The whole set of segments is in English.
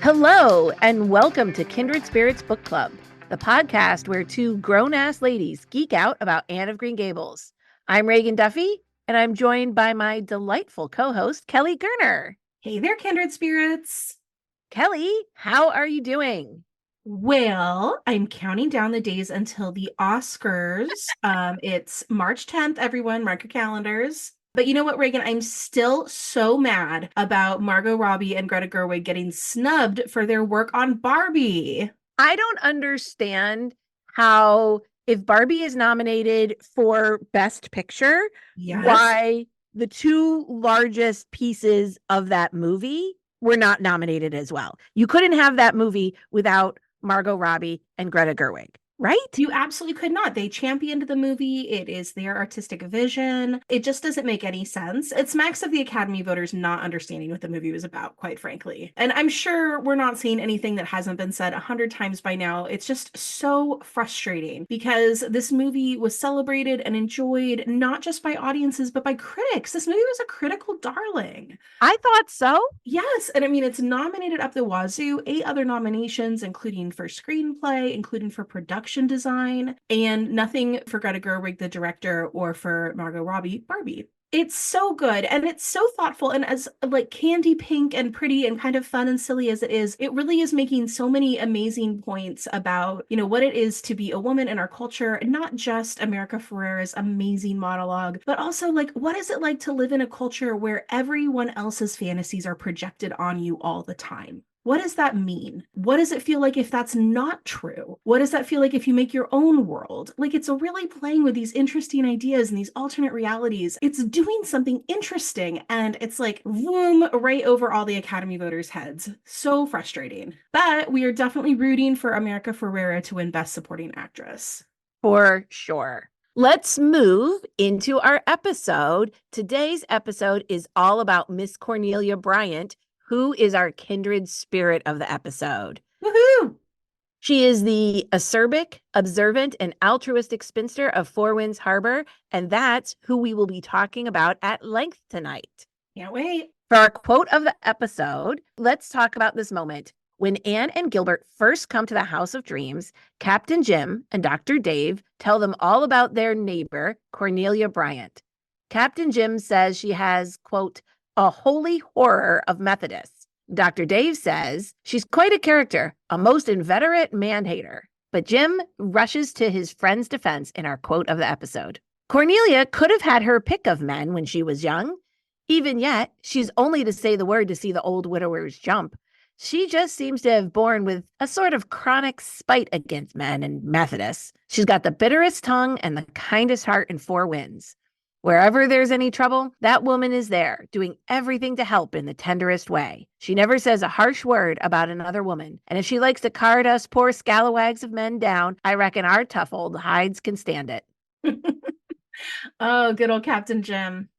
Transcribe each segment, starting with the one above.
Hello, and welcome to Kindred Spirits Book Club, the podcast where two grown-ass ladies geek out about Anne of Green Gables. I'm Reagan Duffy, and I'm joined by my delightful co-host, Kelly Gerner. Hey there, Kindred Spirits. Kelly, how are you doing? Well, I'm counting down the days until the Oscars. It's March 10th, everyone, mark your calendars. But you know what, Reagan? I'm still so mad about Margot Robbie and Greta Gerwig getting snubbed for their work on Barbie. I don't understand how, if Barbie is nominated for Best Picture, Yes. why the two largest pieces of that movie were not nominated as well. You couldn't have that movie without Margot Robbie and Greta Gerwig, right? You absolutely could not. They championed the movie. It is their artistic vision. It just doesn't make any sense. It smacks of the Academy voters not understanding what the movie was about, quite frankly. And I'm sure we're not seeing anything that hasn't been said 100 times by now. It's just so frustrating because this movie was celebrated and enjoyed not just by audiences, but by critics. This movie was a critical darling. I thought so. Yes. And I mean, it's nominated up the wazoo, 8 other nominations, including for screenplay, including for production design, and nothing for Greta Gerwig, the director, or for Margot Robbie, Barbie. It's so good and it's so thoughtful, and as like candy pink and pretty and kind of fun and silly as it is, it really is making so many amazing points about, you know, what it is to be a woman in our culture, and not just America Ferrera's amazing monologue, but also like what is it like to live in a culture where everyone else's fantasies are projected on you all the time? What does that mean? What does it feel like if that's not true? What does that feel like if you make your own world? Like, it's really playing with these interesting ideas and these alternate realities. It's doing something interesting, and it's like, boom, right over all the Academy voters' heads. So frustrating. But we are definitely rooting for America Ferrera to win Best Supporting Actress. For sure. Let's move into our episode. Today's episode is all about Miss Cornelia Bryant, who is our kindred spirit of the episode. Woohoo! She is the acerbic, observant, and altruistic spinster of Four Winds Harbor, and that's who we will be talking about at length tonight. Can't wait. For our quote of the episode, let's talk about this moment. When Anne and Gilbert first come to the House of Dreams, Captain Jim and Dr. Dave tell them all about their neighbor, Cornelia Bryant. Captain Jim says she has, quote, a holy horror of Methodists. Dr. Dave says she's quite a character, a most inveterate man-hater. But Jim rushes to his friend's defense in our quote of the episode. Cornelia could have had her pick of men when she was young. Even yet, she's only to say the word to see the old widowers jump. She just seems to have born with a sort of chronic spite against men and Methodists. She's got the bitterest tongue and the kindest heart in Four Winds. Wherever there's any trouble, that woman is there, doing everything to help in the tenderest way. She never says a harsh word about another woman, and if she likes to card us poor scalawags of men down, I reckon our tough old hides can stand it. Oh, good old Captain Jim.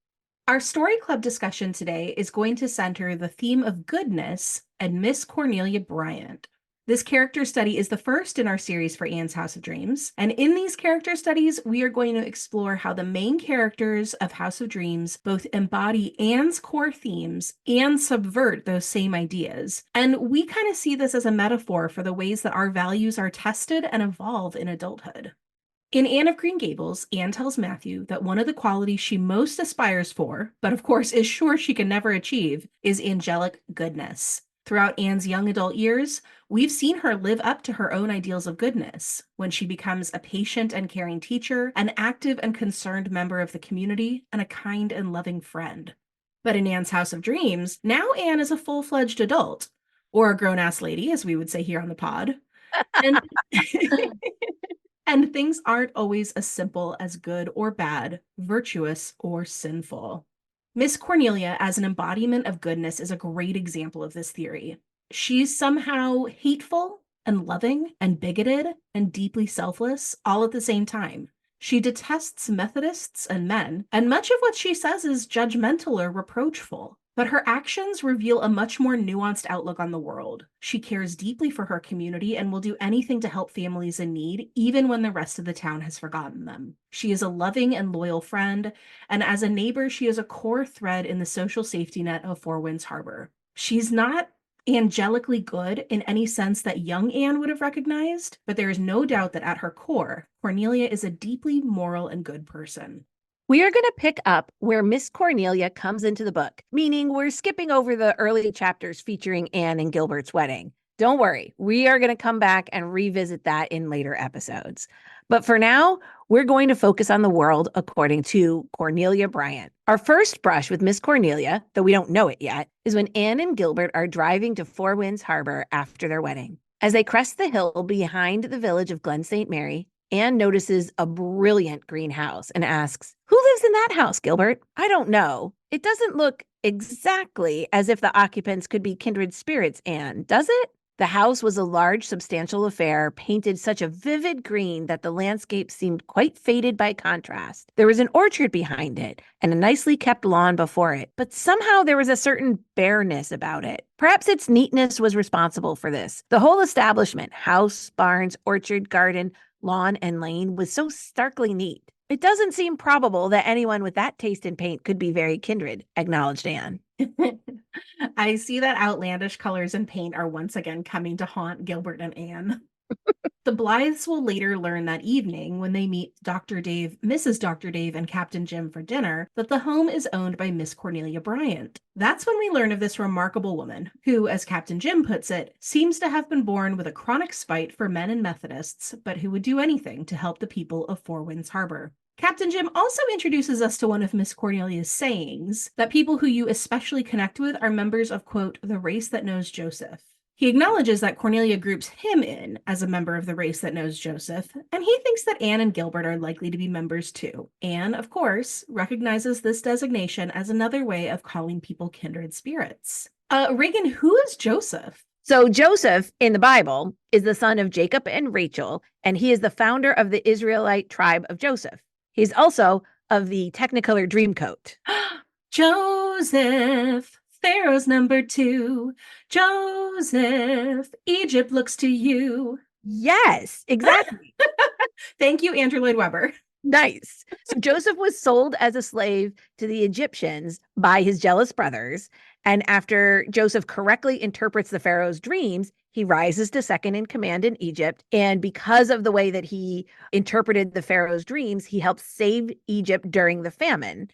Our story club discussion today is going to center the theme of goodness and Miss Cornelia Bryant. This character study is the first in our series for Anne's House of Dreams, and in these character studies, we are going to explore how the main characters of House of Dreams both embody Anne's core themes and subvert those same ideas. And we kind of see this as a metaphor for the ways that our values are tested and evolve in adulthood. In Anne of Green Gables, Anne tells Matthew that one of the qualities she most aspires for, but of course is sure she can never achieve, is angelic goodness. Throughout Anne's young adult years, we've seen her live up to her own ideals of goodness when she becomes a patient and caring teacher, an active and concerned member of the community, and a kind and loving friend. But in Anne's House of Dreams, now Anne is a full-fledged adult, or a grown-ass lady, as we would say here on the pod. And, and things aren't always as simple as good or bad, virtuous or sinful. Miss Cornelia, as an embodiment of goodness, is a great example of this theory. She's somehow hateful and loving and bigoted and deeply selfless all at the same time. She detests Methodists and men, and much of what she says is judgmental or reproachful. But her actions reveal a much more nuanced outlook on the world. She cares deeply for her community and will do anything to help families in need, even when the rest of the town has forgotten them. She is a loving and loyal friend, and as a neighbor, she is a core thread in the social safety net of Four Winds Harbor. She's not angelically good in any sense that young Anne would have recognized, but there is no doubt that at her core, Cornelia is a deeply moral and good person. We are going to pick up where Miss Cornelia comes into the book, meaning we're skipping over the early chapters featuring Anne and Gilbert's wedding. Don't worry, we are going to come back and revisit that in later episodes. But for now, we're going to focus on the world according to Cornelia Bryant. Our first brush with Miss Cornelia, though we don't know it yet, is when Anne and Gilbert are driving to Four Winds Harbor after their wedding. As they crest the hill behind the village of Glen St. Mary, Anne notices a brilliant greenhouse and asks, "Who lives in that house, Gilbert?" "I don't know. It doesn't look exactly as if the occupants could be kindred spirits, Anne, does it?" The house was a large, substantial affair, painted such a vivid green that the landscape seemed quite faded by contrast. There was an orchard behind it and a nicely kept lawn before it, but somehow there was a certain bareness about it. Perhaps its neatness was responsible for this. The whole establishment, house, barns, orchard, garden, lawn, and lane, was so starkly neat. "It doesn't seem probable that anyone with that taste in paint could be very kindred," acknowledged Anne. I see that outlandish colors and paint are once again coming to haunt Gilbert and Anne. The Blythes will later learn that evening, when they meet Dr. Dave, Mrs. Dr. Dave, and Captain Jim for dinner, that the home is owned by Miss Cornelia Bryant. That's when we learn of this remarkable woman, who, as Captain Jim puts it, seems to have been born with a chronic spite for men and Methodists, but who would do anything to help the people of Four Winds Harbor. Captain Jim also introduces us to one of Miss Cornelia's sayings, that people who you especially connect with are members of, quote, the race that knows Joseph. He acknowledges that Cornelia groups him in as a member of the race that knows Joseph, and he thinks that Anne and Gilbert are likely to be members too. Anne, of course, recognizes this designation as another way of calling people kindred spirits. Reagan, who is Joseph? So Joseph in the Bible is the son of Jacob and Rachel, and he is the founder of the Israelite tribe of Joseph. He's also of the Technicolor Dreamcoat. Joseph, Pharaoh's number 2. Joseph, Egypt looks to you. Yes, exactly. Thank you, Andrew Lloyd Webber. Nice. So Joseph was sold as a slave to the Egyptians by his jealous brothers. And after Joseph correctly interprets the Pharaoh's dreams, he rises to second in command in Egypt. And because of the way that he interpreted the Pharaoh's dreams, he helped save Egypt during the famine.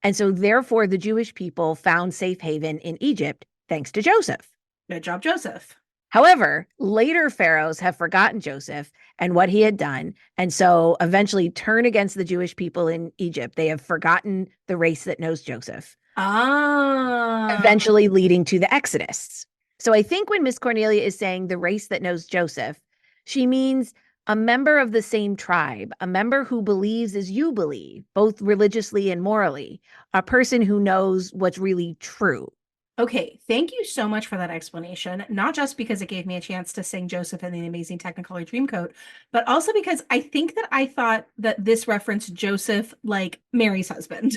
And so therefore, the Jewish people found safe haven in Egypt, thanks to Joseph. Good job, Joseph. However, later pharaohs have forgotten Joseph and what he had done, and so eventually turn against the Jewish people in Egypt. They have forgotten the race that knows Joseph, eventually leading to the Exodus. So I think when Miss Cornelia is saying the race that knows Joseph, she means a member of the same tribe, a member who believes as you believe, both religiously and morally, a person who knows what's really true. Okay, thank you so much for that explanation, not just because it gave me a chance to sing Joseph in the Amazing Technicolor Dreamcoat, but also because I think that I thought that this referenced Joseph like Mary's husband,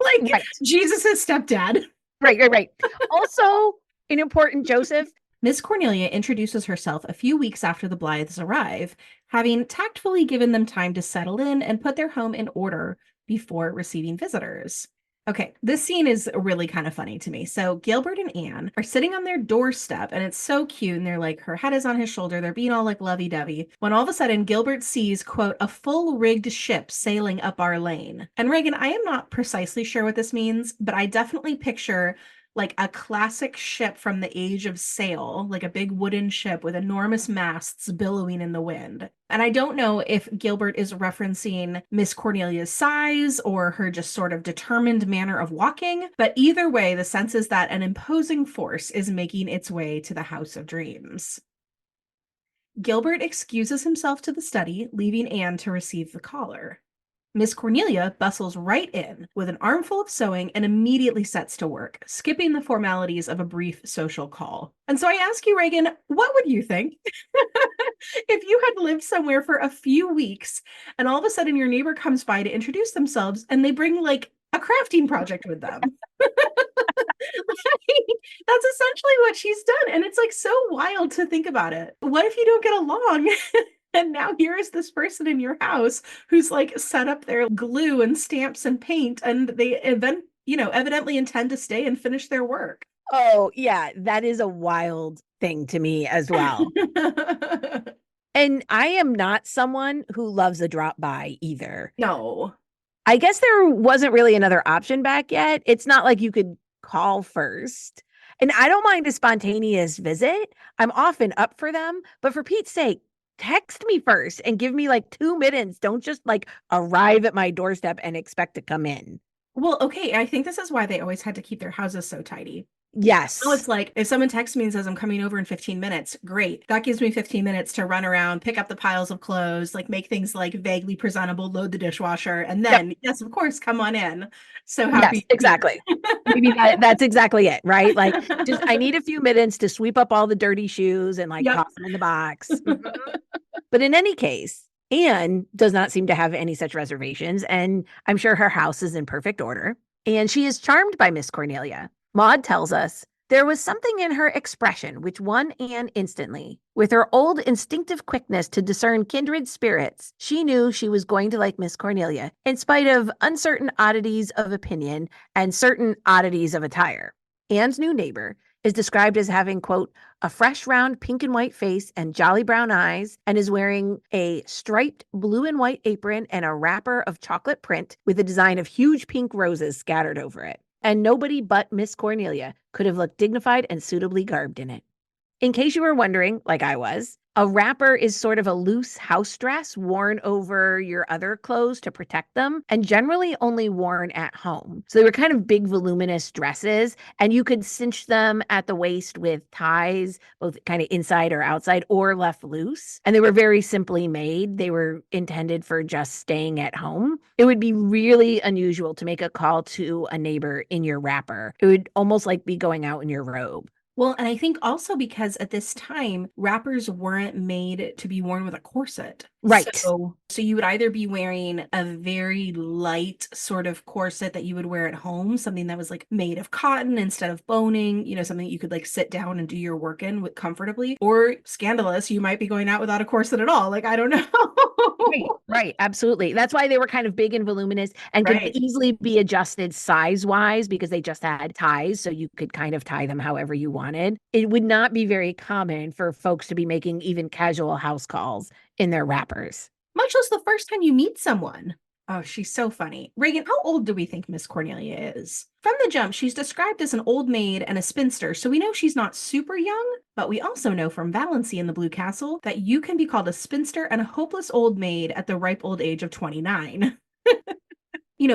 like Right. Jesus's stepdad. Right. Also, an important Joseph. Miss Cornelia introduces herself a few weeks after the Blythes arrive, having tactfully given them time to settle in and put their home in order before receiving visitors. Okay, this scene is really kind of funny to me. So Gilbert and Anne are sitting on their doorstep, and it's so cute. And they're like, her head is on his shoulder. They're being all like lovey-dovey. When all of a sudden, Gilbert sees, quote, a full-rigged ship sailing up our lane. And Reagan, I am not precisely sure what this means, but I definitely picture like a classic ship from the age of sail, like a big wooden ship with enormous masts billowing in the wind. And I don't know if Gilbert is referencing Miss Cornelia's size or her just sort of determined manner of walking, but either way, the sense is that an imposing force is making its way to the House of Dreams. Gilbert excuses himself to the study, leaving Anne to receive the caller. Miss Cornelia bustles right in with an armful of sewing and immediately sets to work, skipping the formalities of a brief social call. And so I ask you, Reagan, what would you think if you had lived somewhere for a few weeks and all of a sudden your neighbor comes by to introduce themselves and they bring like a crafting project with them? That's essentially what she's done. And it's like so wild to think about it. What if you don't get along? And now here is this person in your house who's like set up their glue and stamps and paint, and they evidently intend to stay and finish their work. Oh, yeah, that is a wild thing to me as well. And I am not someone who loves a drop by either. No. I guess there wasn't really another option back yet. It's not like you could call first. And I don't mind a spontaneous visit. I'm often up for them, but for Pete's sake, text me first and give me like 2 minutes. Don't just like arrive at my doorstep and expect to come in. Well, okay, I think this is why they always had to keep their houses so tidy. Yes. Now it's like if someone texts me and says I'm coming over in 15 minutes, great. That gives me 15 minutes to run around, pick up the piles of clothes, like make things like vaguely presentable, load the dishwasher, and then yes, of course, come on in. So happy. Yes, exactly. Maybe that's exactly it, right? Like just I need a few minutes to sweep up all the dirty shoes and like toss them in the box. But in any case, Anne does not seem to have any such reservations, and I'm sure her house is in perfect order. And she is charmed by Miss Cornelia. Maud tells us there was something in her expression which won Anne instantly. With her old instinctive quickness to discern kindred spirits, she knew she was going to like Miss Cornelia, in spite of uncertain oddities of opinion and certain oddities of attire. Anne's new neighbor is described as having, quote, a fresh, round pink and white face and jolly brown eyes, and is wearing a striped blue and white apron and a wrapper of chocolate print with a design of huge pink roses scattered over it. And nobody but Miss Cornelia could have looked dignified and suitably garbed in it. In case you were wondering, like I was, a wrapper is sort of a loose house dress worn over your other clothes to protect them, and generally only worn at home. So they were kind of big, voluminous dresses, and you could cinch them at the waist with ties, both kind of inside or outside, or left loose. And they were very simply made. They were intended for just staying at home. It would be really unusual to make a call to a neighbor in your wrapper. It would almost like be going out in your robe. Well, and I think also because at this time, wrappers weren't made to be worn with a corset. Right. So you would either be wearing a very light sort of corset that you would wear at home, something that was like made of cotton instead of boning, something that you could like sit down and do your work in with comfortably, or scandalous, you might be going out without a corset at all. Like, I don't know. Right, absolutely. That's why they were kind of big and voluminous and could easily be adjusted size-wise because they just had ties, so you could kind of tie them however you wanted. It would not be very common for folks to be making even casual house calls in their wrappers. Much less the first time you meet someone. Oh, she's so funny. Reagan, how old do we think Miss Cornelia is? From the jump, she's described as an old maid and a spinster, so we know she's not super young, but we also know from Valency in the Blue Castle that you can be called a spinster and a hopeless old maid at the ripe old age of 29.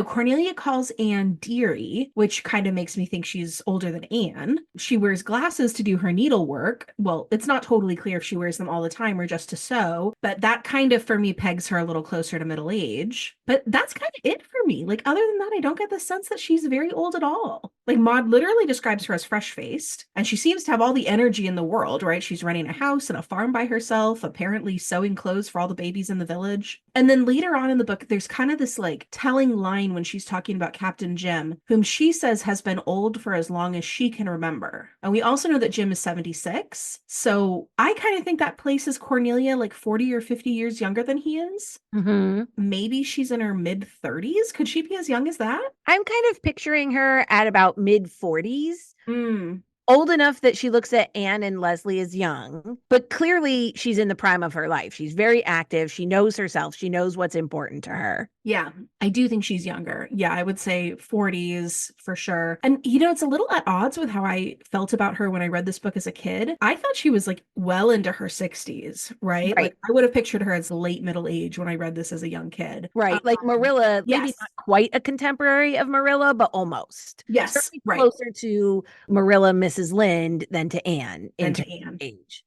Cornelia calls Anne dearie, which kind of makes me think she's older than Anne. She wears glasses to do her needlework. Well, it's not totally clear if she wears them all the time or just to sew, but that kind of, for me, pegs her a little closer to middle age. But that's kind of it for me. Like, other than that, I don't get the sense that she's very old at all. Like, Maud literally describes her as fresh-faced, and she seems to have all the energy in the world, right? She's running a house and a farm by herself, apparently sewing clothes for all the babies in the village. And then later on in the book, there's kind of this, like, telling line when she's talking about Captain Jim, whom she says has been old for as long as she can remember. And we also know that Jim is 76. So I kind of think that places Cornelia like 40 or 50 years younger than he is. Mm-hmm. Maybe she's in her mid 30s. Could she be as young as that? I'm kind of picturing her at about mid 40s. Mm. Old enough that she looks at Anne and Leslie as young, but clearly she's in the prime of her life. She's very active. She knows herself. She knows what's important to her. Yeah, I do think she's younger. Yeah, I would say 40s for sure. And it's a little at odds with how I felt about her when I read this book as a kid. I thought she was like well into her 60s, right? Like I would have pictured her as late middle age when I read this as a young kid. Right. Like Marilla, maybe not quite a contemporary of Marilla, but almost. Yes. Certainly closer to Marilla, Mrs. Lind than to Anne in age.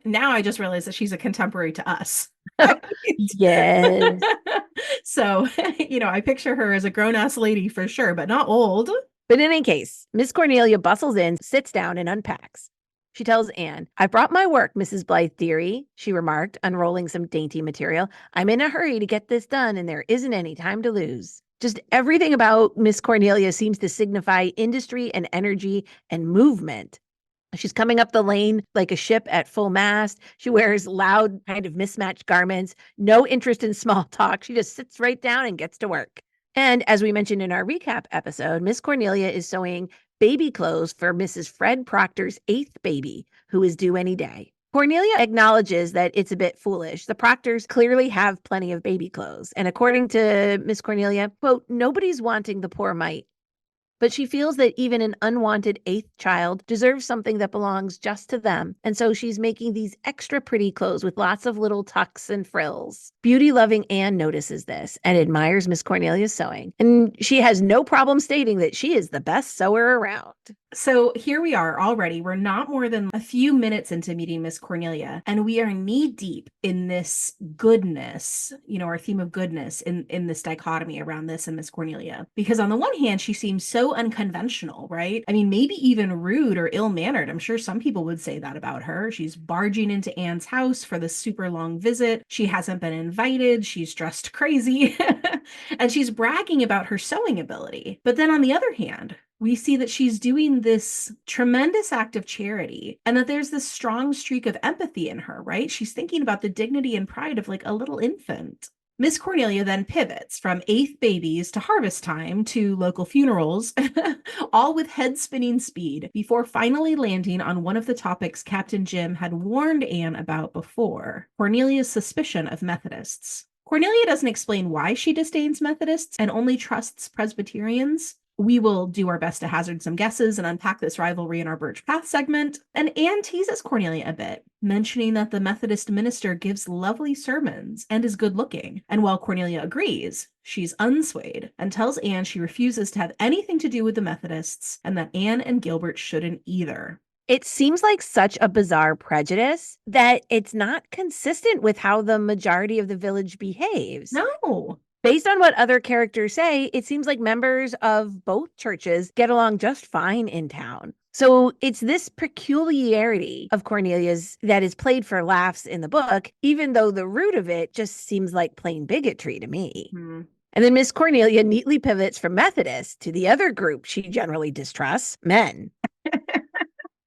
Now I just realized that she's a contemporary to us. Yes. So, I picture her as a grown-ass lady for sure, but not old. But in any case, Miss Cornelia bustles in, sits down, and unpacks. She tells Anne, "I've brought my work, Mrs. Blythe dearie," she remarked, unrolling some dainty material. "I'm in a hurry to get this done, and there isn't any time to lose." Just everything about Miss Cornelia seems to signify industry and energy and movement. She's coming up the lane like a ship at full mast. She wears loud, kind of mismatched garments, no interest in small talk. She just sits right down and gets to work. And as we mentioned in our recap episode, Miss Cornelia is sewing baby clothes for Mrs. Fred Proctor's 8th baby, who is due any day. Cornelia acknowledges that it's a bit foolish. The Proctors clearly have plenty of baby clothes. And according to Miss Cornelia, quote, nobody's wanting the poor mite. But she feels that even an unwanted 8th child deserves something that belongs just to them. And so she's making these extra pretty clothes with lots of little tucks and frills. Beauty-loving Anne notices this and admires Miss Cornelia's sewing. And she has no problem stating that she is the best sewer around. So here we are already. We're not more than a few minutes into meeting Miss Cornelia, and we are knee deep in this goodness, our theme of goodness in this dichotomy around this and Miss Cornelia. Because on the one hand, she seems so unconventional, right? I mean, maybe even rude or ill-mannered. I'm sure some people would say that about her. She's barging into Anne's house for this super long visit. She hasn't been invited. She's dressed crazy. And she's bragging about her sewing ability. But then on the other hand, we see that she's doing this tremendous act of charity and that there's this strong streak of empathy in her, right? She's thinking about the dignity and pride of like a little infant. Miss Cornelia then pivots from 8th babies to harvest time to local funerals, all with head-spinning speed, before finally landing on one of the topics Captain Jim had warned Anne about before, Cornelia's suspicion of Methodists. Cornelia doesn't explain why she disdains Methodists and only trusts Presbyterians. We will do our best to hazard some guesses and unpack this rivalry in our Birch Path segment. And Anne teases Cornelia a bit, mentioning that the Methodist minister gives lovely sermons and is good looking. And while Cornelia agrees, she's unswayed and tells Anne she refuses to have anything to do with the Methodists and that Anne and Gilbert shouldn't either. It seems like such a bizarre prejudice that it's not consistent with how the majority of the village behaves. No. Based on what other characters say, it seems like members of both churches get along just fine in town. So it's this peculiarity of Cornelia's that is played for laughs in the book, even though the root of it just seems like plain bigotry to me. And then Miss Cornelia neatly pivots from Methodist to the other group she generally distrusts, men.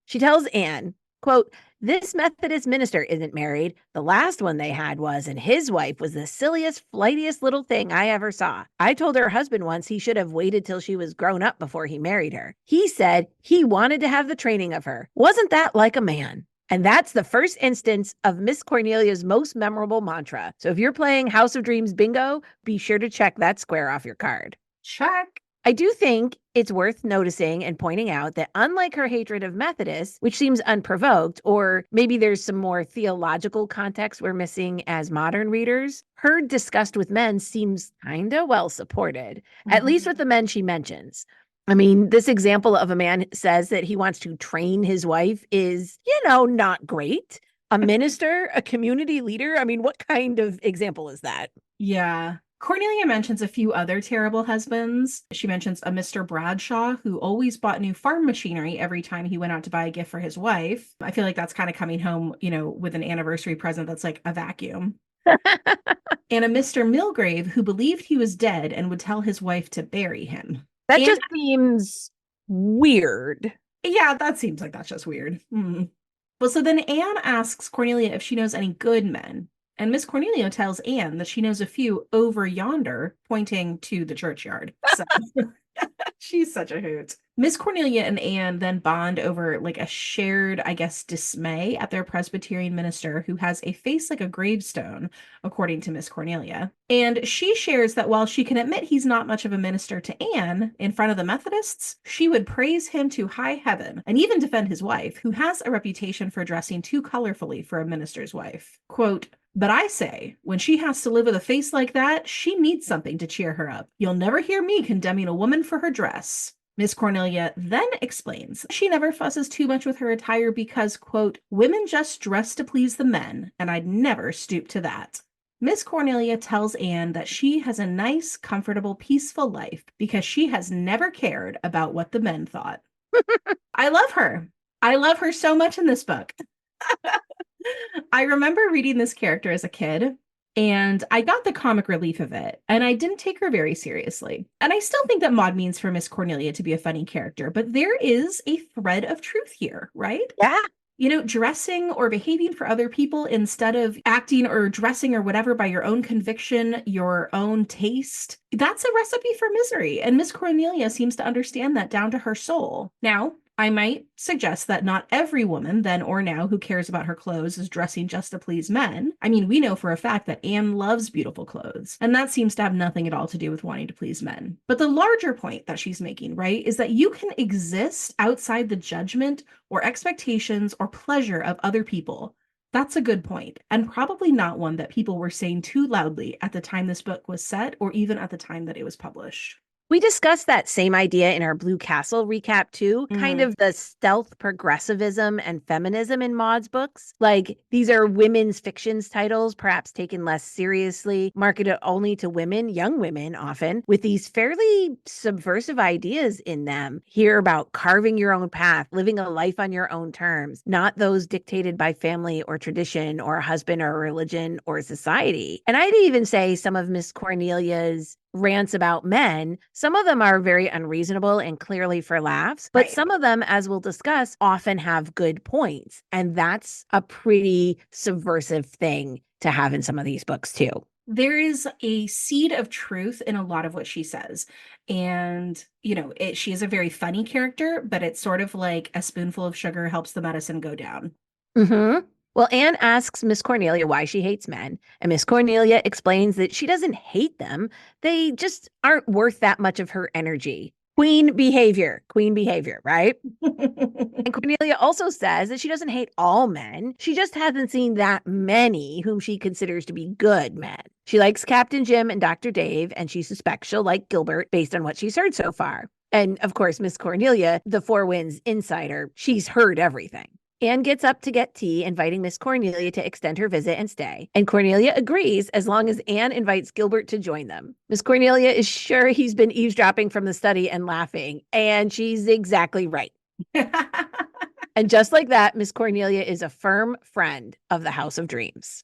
She tells Anne, quote, this Methodist minister isn't married. The last one they had was, and his wife was the silliest, flightiest little thing I ever saw. I told her husband once he should have waited till she was grown up before he married her. He said he wanted to have the training of her. Wasn't that like a man? And that's the first instance of Miss Cornelia's most memorable mantra. So if you're playing House of Dreams bingo, be sure to check that square off your card. Check. I do think it's worth noticing and pointing out that unlike her hatred of Methodists, which seems unprovoked, or maybe there's some more theological context we're missing as modern readers, her disgust with men seems kind of well supported, at least with the men she mentions. I mean, this example of a man says that he wants to train his wife is, not great. A minister, a community leader. I mean, what kind of example is that? Yeah. Cornelia mentions a few other terrible husbands. She mentions a Mr. Bradshaw who always bought new farm machinery every time he went out to buy a gift for his wife. I feel like that's kind of coming home, with an anniversary present that's like a vacuum. And a Mr. Milgrave who believed he was dead and would tell his wife to bury him. That just seems weird. Yeah, that seems like that's just weird. Well, so then Anne asks Cornelia if she knows any good men. And Miss Cornelia tells Anne that she knows a few over yonder, pointing to the churchyard. So she's such a hoot. Miss Cornelia and Anne then bond over like a shared, dismay at their Presbyterian minister who has a face like a gravestone, according to Miss Cornelia. And she shares that while she can admit he's not much of a minister to Anne in front of the Methodists, she would praise him to high heaven and even defend his wife, who has a reputation for dressing too colorfully for a minister's wife. Quote, but I say, when she has to live with a face like that, she needs something to cheer her up. You'll never hear me condemning a woman for her dress. Miss Cornelia then explains she never fusses too much with her attire because, quote, women just dress to please the men, and I'd never stoop to that. Miss Cornelia tells Anne that she has a nice, comfortable, peaceful life because she has never cared about what the men thought. I love her. I love her so much in this book. I remember reading this character as a kid And I got the comic relief of it, and I didn't take her very seriously. And I still think that Maud means for Miss Cornelia to be a funny character, but there is a thread of truth here, right? Yeah. Dressing or behaving for other people instead of acting or dressing or whatever by your own conviction, your own taste, that's a recipe for misery. And Miss Cornelia seems to understand that down to her soul. Now, I might suggest that not every woman, then or now, who cares about her clothes is dressing just to please men. I mean, we know for a fact that Anne loves beautiful clothes, and that seems to have nothing at all to do with wanting to please men. But the larger point that she's making, right, is that you can exist outside the judgment or expectations or pleasure of other people. That's a good point, and probably not one that people were saying too loudly at the time this book was set, or even at the time that it was published. We discussed that same idea in our Blue Castle recap too, kind of the stealth progressivism and feminism in Maud's books. Like, these are women's fictions titles, perhaps taken less seriously, marketed only to women, young women often, with these fairly subversive ideas in them. Hear about carving your own path, living a life on your own terms, not those dictated by family or tradition or a husband or religion or society. And I'd even say some of Miss Cornelia's rants about men, some of them are very unreasonable and clearly for laughs, but some of them, as we'll discuss, often have good points. And that's a pretty subversive thing to have in some of these books too. There is a seed of truth in a lot of what she says. And, she is a very funny character, but it's sort of like a spoonful of sugar helps the medicine go down. Mm-hmm. Well, Anne asks Miss Cornelia why she hates men, and Miss Cornelia explains that she doesn't hate them. They just aren't worth that much of her energy. Queen behavior, right? And Cornelia also says that she doesn't hate all men. She just hasn't seen that many whom she considers to be good men. She likes Captain Jim and Dr. Dave, and she suspects she'll like Gilbert based on what she's heard so far. And of course, Miss Cornelia, the Four Winds insider, she's heard everything. Anne gets up to get tea, inviting Miss Cornelia to extend her visit and stay. And Cornelia agrees as long as Anne invites Gilbert to join them. Miss Cornelia is sure he's been eavesdropping from the study and laughing, and she's exactly right. And just like that, Miss Cornelia is a firm friend of the House of Dreams.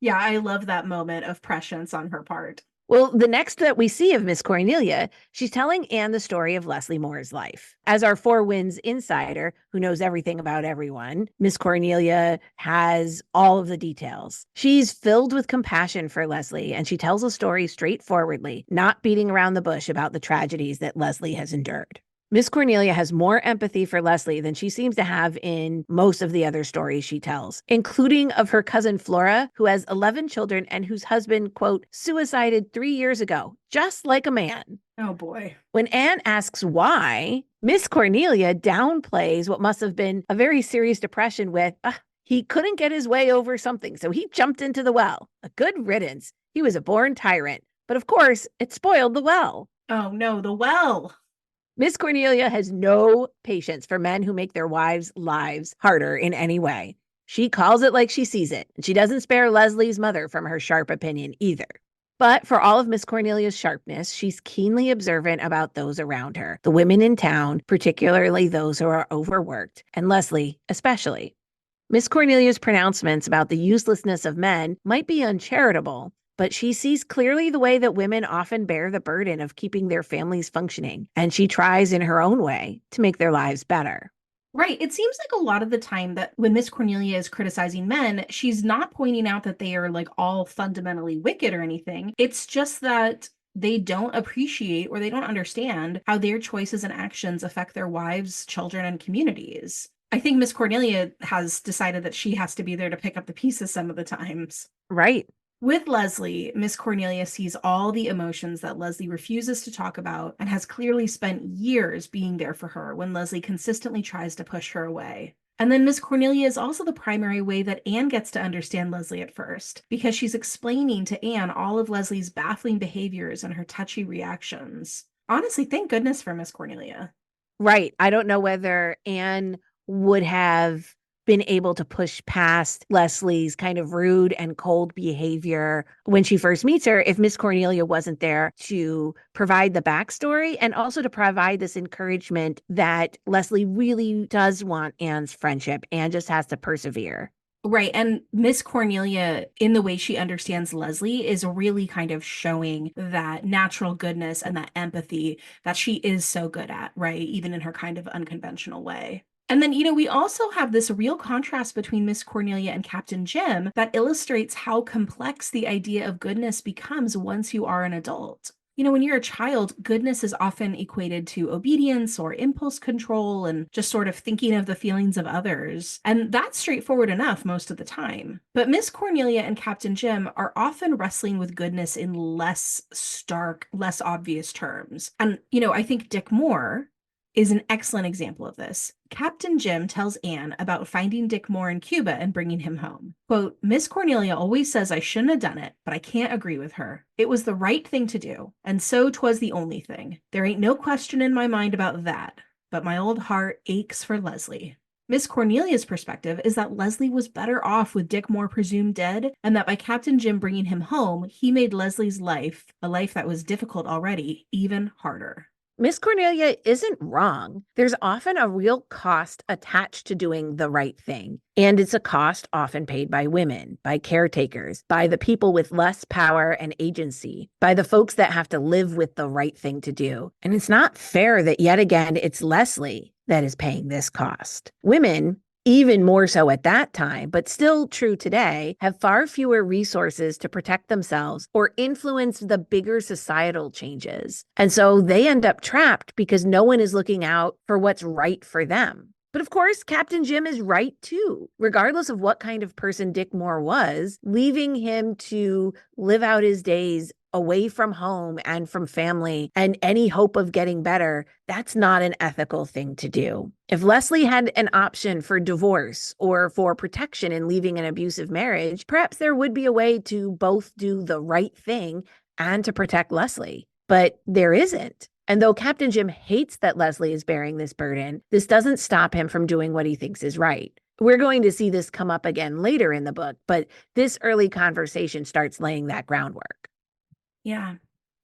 Yeah, I love that moment of prescience on her part. Well, the next that we see of Miss Cornelia, she's telling Anne the story of Leslie Moore's life. As our Four Winds insider who knows everything about everyone, Miss Cornelia has all of the details. She's filled with compassion for Leslie, and she tells a story straightforwardly, not beating around the bush about the tragedies that Leslie has endured. Miss Cornelia has more empathy for Leslie than she seems to have in most of the other stories she tells, including of her cousin Flora, who has 11 children and whose husband, quote, suicided 3 years ago, just like a man. Oh, boy. When Anne asks why, Miss Cornelia downplays what must have been a very serious depression with, he couldn't get his way over something, so he jumped into the well. A good riddance. He was a born tyrant. But of course, it spoiled the well. Oh, no, the well. Miss Cornelia has no patience for men who make their wives' lives harder in any way. She calls it like she sees it, and she doesn't spare Leslie's mother from her sharp opinion either. But for all of Miss Cornelia's sharpness, she's keenly observant about those around her, the women in town, particularly those who are overworked, and Leslie especially. Miss Cornelia's pronouncements about the uselessness of men might be uncharitable, but she sees clearly the way that women often bear the burden of keeping their families functioning, and she tries in her own way to make their lives better. Right. It seems like a lot of the time that when Miss Cornelia is criticizing men, she's not pointing out that they are like all fundamentally wicked or anything. It's just that they don't appreciate or they don't understand how their choices and actions affect their wives, children, and communities. I think Miss Cornelia has decided that she has to be there to pick up the pieces some of the times. Right. With Leslie, Miss Cornelia sees all the emotions that Leslie refuses to talk about and has clearly spent years being there for her when Leslie consistently tries to push her away. And then Miss Cornelia is also the primary way that Anne gets to understand Leslie at first, because she's explaining to Anne all of Leslie's baffling behaviors and her touchy reactions. Honestly, thank goodness for Miss Cornelia. Right. I don't know whether Anne would have been able to push past Leslie's kind of rude and cold behavior when she first meets her if Miss Cornelia wasn't there to provide the backstory and also to provide this encouragement that Leslie really does want Anne's friendship and just has to persevere. Right. And Miss Cornelia, in the way she understands Leslie, is really kind of showing that natural goodness and that empathy that she is so good at, right? Even in her kind of unconventional way. And then, we also have this real contrast between Miss Cornelia and Captain Jim that illustrates how complex the idea of goodness becomes once you are an adult. When you're a child, goodness is often equated to obedience or impulse control and just sort of thinking of the feelings of others. And that's straightforward enough most of the time. But Miss Cornelia and Captain Jim are often wrestling with goodness in less stark, less obvious terms. And, I think Dick Moore is an excellent example of this. Captain Jim tells Anne about finding Dick Moore in Cuba and bringing him home. Quote, Miss Cornelia always says I shouldn't have done it, but I can't agree with her. It was the right thing to do, and so 'twas the only thing. There ain't no question in my mind about that, but my old heart aches for Leslie. Miss Cornelia's perspective is that Leslie was better off with Dick Moore presumed dead, and that by Captain Jim bringing him home, he made Leslie's life, a life that was difficult already, even harder. Miss Cornelia isn't wrong. There's often a real cost attached to doing the right thing. And it's a cost often paid by women, by caretakers, by the people with less power and agency, by the folks that have to live with the right thing to do. And it's not fair that yet again, it's Leslie that is paying this cost. Women, even more so at that time, but still true today, have far fewer resources to protect themselves or influence the bigger societal changes. And so they end up trapped because no one is looking out for what's right for them. But of course, Captain Jim is right too. Regardless of what kind of person Dick Moore was, leaving him to live out his days away from home and from family and any hope of getting better, that's not an ethical thing to do. If Leslie had an option for divorce or for protection in leaving an abusive marriage, perhaps there would be a way to both do the right thing and to protect Leslie. But there isn't. And though Captain Jim hates that Leslie is bearing this burden, this doesn't stop him from doing what he thinks is right. We're going to see this come up again later in the book, but this early conversation starts laying that groundwork. Yeah.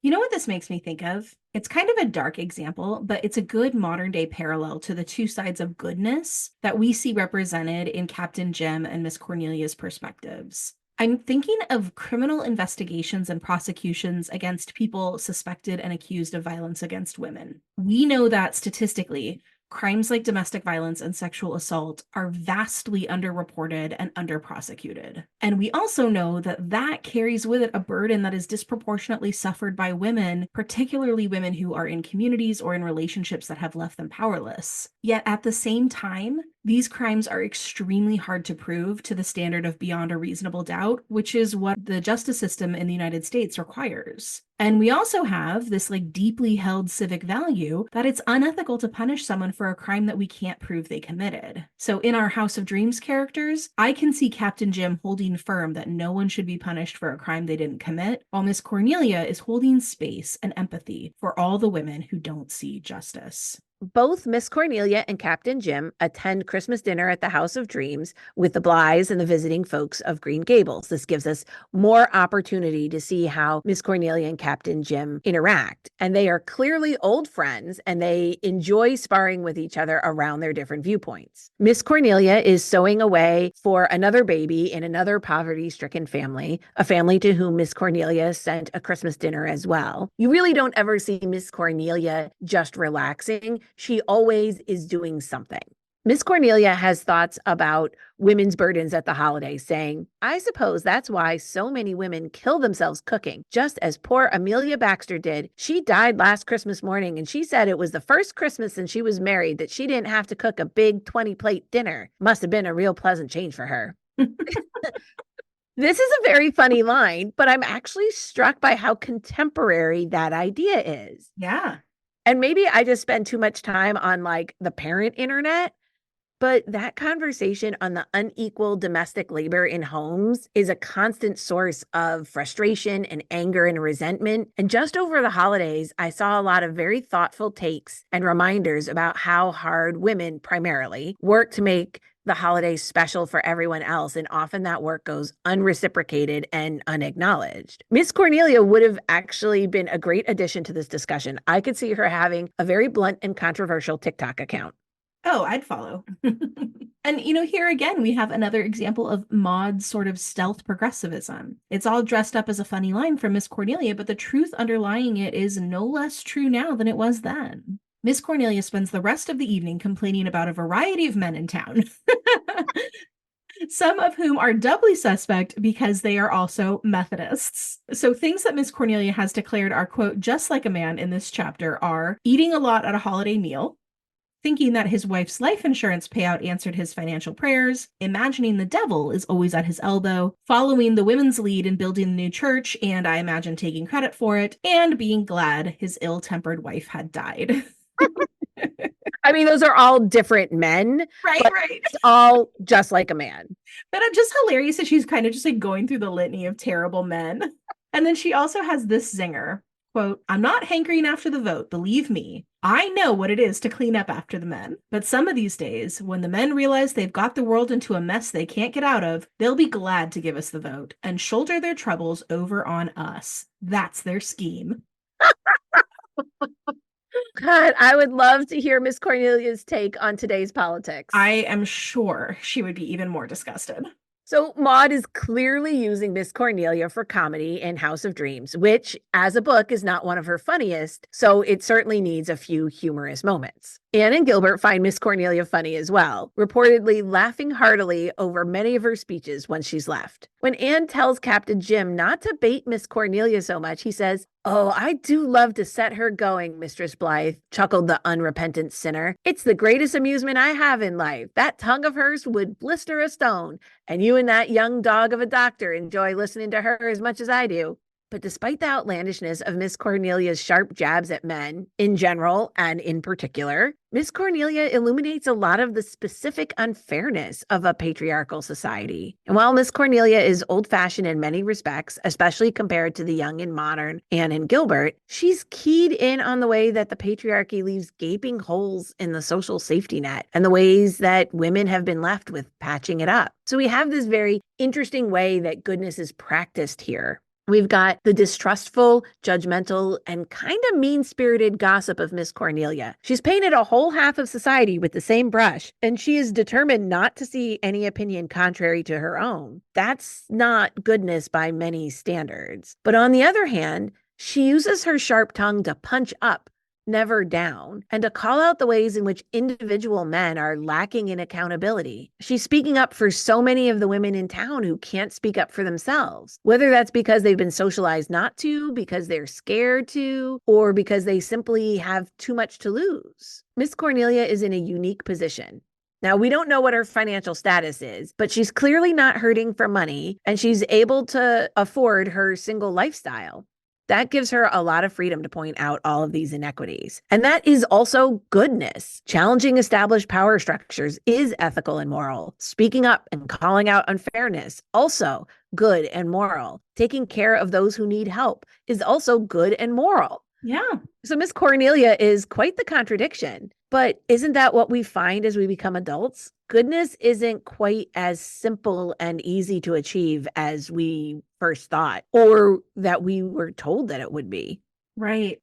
You know what this makes me think of? It's kind of a dark example, but it's a good modern day parallel to the two sides of goodness that we see represented in Captain Jim and Miss Cornelia's perspectives. I'm thinking of criminal investigations and prosecutions against people suspected and accused of violence against women. We know that statistically, crimes like domestic violence and sexual assault are vastly underreported and underprosecuted. And we also know that that carries with it a burden that is disproportionately suffered by women, particularly women who are in communities or in relationships that have left them powerless. Yet at the same time, these crimes are extremely hard to prove to the standard of beyond a reasonable doubt, which is what the justice system in the United States requires. And we also have this deeply held civic value that it's unethical to punish someone for a crime that we can't prove they committed. So in our House of Dreams characters, I can see Captain Jim holding firm that no one should be punished for a crime they didn't commit, while Miss Cornelia is holding space and empathy for all the women who don't see justice. Both Miss Cornelia and Captain Jim attend Christmas dinner at the House of Dreams with the Blythes and the visiting folks of Green Gables. This gives us more opportunity to see how Miss Cornelia and Captain Jim interact. And they are clearly old friends and they enjoy sparring with each other around their different viewpoints. Miss Cornelia is sewing away for another baby in another poverty-stricken family, a family to whom Miss Cornelia sent a Christmas dinner as well. You really don't ever see Miss Cornelia just relaxing. She always is doing something. Miss Cornelia has thoughts about women's burdens at the holidays, saying, I suppose that's why so many women kill themselves cooking, just as poor Amelia Baxter did. She died last Christmas morning, and she said it was the first Christmas since she was married that she didn't have to cook a big 20-plate dinner. Must have been a real pleasant change for her. This is a very funny line, but I'm actually struck by how contemporary that idea is. Yeah. And maybe I just spend too much time on the parent internet, but that conversation on the unequal domestic labor in homes is a constant source of frustration and anger and resentment. And just over the holidays, I saw a lot of very thoughtful takes and reminders about how hard women primarily work to make the holidays special for everyone else, and often that work goes unreciprocated and unacknowledged. Miss Cornelia would have actually been a great addition to this discussion. I could see her having a very blunt and controversial TikTok account. Oh, I'd follow. And, here again, we have another example of Maud's sort of stealth progressivism. It's all dressed up as a funny line from Miss Cornelia, but the truth underlying it is no less true now than it was then. Miss Cornelia spends the rest of the evening complaining about a variety of men in town, some of whom are doubly suspect because they are also Methodists. So things that Miss Cornelia has declared are, quote, just like a man in this chapter are eating a lot at a holiday meal, thinking that his wife's life insurance payout answered his financial prayers, imagining the devil is always at his elbow, following the women's lead in building the new church, and I imagine taking credit for it, and being glad his ill-tempered wife had died. I mean, those are all different men, Right. it's all just like a man. But it's just hilarious that she's kind of just like going through the litany of terrible men. And then she also has this zinger, quote, I'm not hankering after the vote, believe me. I know what it is to clean up after the men. But some of these days, when the men realize they've got the world into a mess they can't get out of, they'll be glad to give us the vote and shoulder their troubles over on us. That's their scheme. God, I would love to hear Miss Cornelia's take on today's politics. I am sure she would be even more disgusted. So Maud is clearly using Miss Cornelia for comedy in House of Dreams, which as a book is not one of her funniest, so it certainly needs a few humorous moments. Anne and Gilbert find Miss Cornelia funny as well, reportedly laughing heartily over many of her speeches once she's left. When Anne tells Captain Jim not to bait Miss Cornelia so much, he says, "Oh, I do love to set her going, Mistress Blythe," chuckled the unrepentant sinner. "It's the greatest amusement I have in life. That tongue of hers would blister a stone, and you and that young dog of a doctor enjoy listening to her as much as I do." But despite the outlandishness of Miss Cornelia's sharp jabs at men in general and in particular, Miss Cornelia illuminates a lot of the specific unfairness of a patriarchal society. And while Miss Cornelia is old-fashioned in many respects, especially compared to the young and modern Anne and Gilbert, she's keyed in on the way that the patriarchy leaves gaping holes in the social safety net and the ways that women have been left with patching it up. So we have this very interesting way that goodness is practiced here. We've got the distrustful, judgmental, and kind of mean-spirited gossip of Miss Cornelia. She's painted a whole half of society with the same brush, and she is determined not to see any opinion contrary to her own. That's not goodness by many standards. But on the other hand, she uses her sharp tongue to punch up, never down, and to call out the ways in which individual men are lacking in accountability. She's speaking up for so many of the women in town who can't speak up for themselves, whether that's because they've been socialized not to, because they're scared to, or because they simply have too much to lose. Miss Cornelia is in a unique position. Now, we don't know what her financial status is, but she's clearly not hurting for money, and she's able to afford her single lifestyle. That gives her a lot of freedom to point out all of these inequities. And that is also goodness. Challenging established power structures is ethical and moral. Speaking up and calling out unfairness, also good and moral. Taking care of those who need help is also good and moral. Yeah. So Miss Cornelia is quite the contradiction. But isn't that what we find as we become adults? Goodness isn't quite as simple and easy to achieve as we first thought, or that we were told that it would be. Right.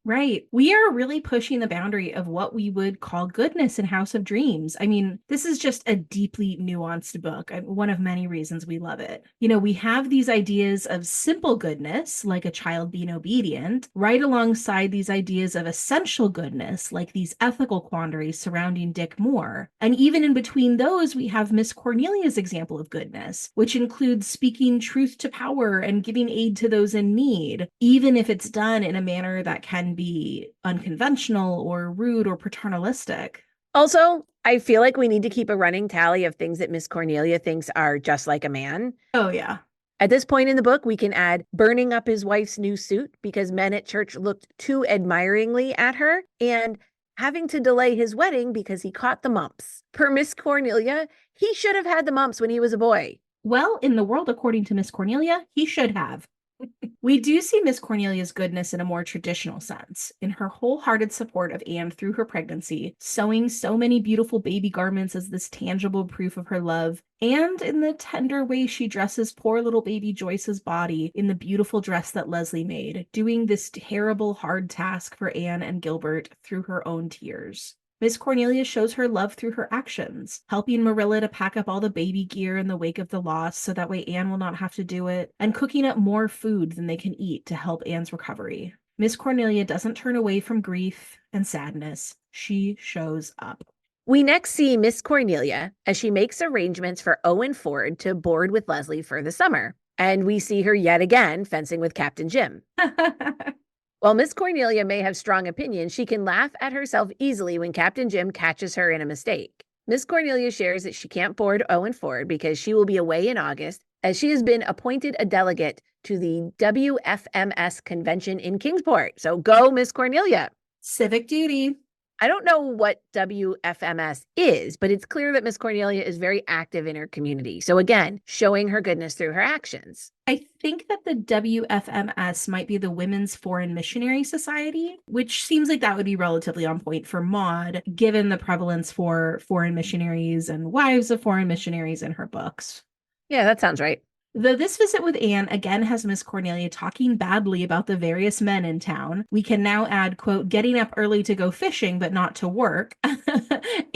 We are really pushing the boundary of what we would call goodness in House of Dreams. I mean, this is just a deeply nuanced book. One of many reasons we love it. We have these ideas of simple goodness, like a child being obedient, right alongside these ideas of essential goodness, like these ethical quandaries surrounding Dick Moore. And even in between those, we have Miss Cornelia's example of goodness, which includes speaking truth to power and giving aid to those in need, even if it's done in a manner that can be unconventional or rude or paternalistic. Also, I feel like we need to keep a running tally of things that Miss Cornelia thinks are just like a man. Oh, yeah. At this point in the book, we can add burning up his wife's new suit because men at church looked too admiringly at her, and having to delay his wedding because he caught the mumps. Per Miss Cornelia, he should have had the mumps when he was a boy. Well, in the world according to Miss Cornelia, he should have. We do see Miss Cornelia's goodness in a more traditional sense, in her wholehearted support of Anne through her pregnancy, sewing so many beautiful baby garments as this tangible proof of her love, and in the tender way she dresses poor little baby Joyce's body in the beautiful dress that Leslie made, doing this terrible, hard task for Anne and Gilbert through her own tears. Miss Cornelia shows her love through her actions, helping Marilla to pack up all the baby gear in the wake of the loss so that way Anne will not have to do it, and cooking up more food than they can eat to help Anne's recovery. Miss Cornelia doesn't turn away from grief and sadness. She shows up. We next see Miss Cornelia as she makes arrangements for Owen Ford to board with Leslie for the summer. And we see her yet again fencing with Captain Jim. While Miss Cornelia may have strong opinions, she can laugh at herself easily when Captain Jim catches her in a mistake. Miss Cornelia shares that she can't board Owen Ford because she will be away in August, as she has been appointed a delegate to the WFMS convention in Kingsport. So go, Miss Cornelia. Civic duty. I don't know what WFMS is, but it's clear that Miss Cornelia is very active in her community. So again, showing her goodness through her actions. I think that the WFMS might be the Women's Foreign Missionary Society, which seems like that would be relatively on point for Maud, given the prevalence for foreign missionaries and wives of foreign missionaries in her books. Yeah, that sounds right. Though this visit with Anne again has Miss Cornelia talking badly about the various men in town, we can now add, quote, getting up early to go fishing but not to work,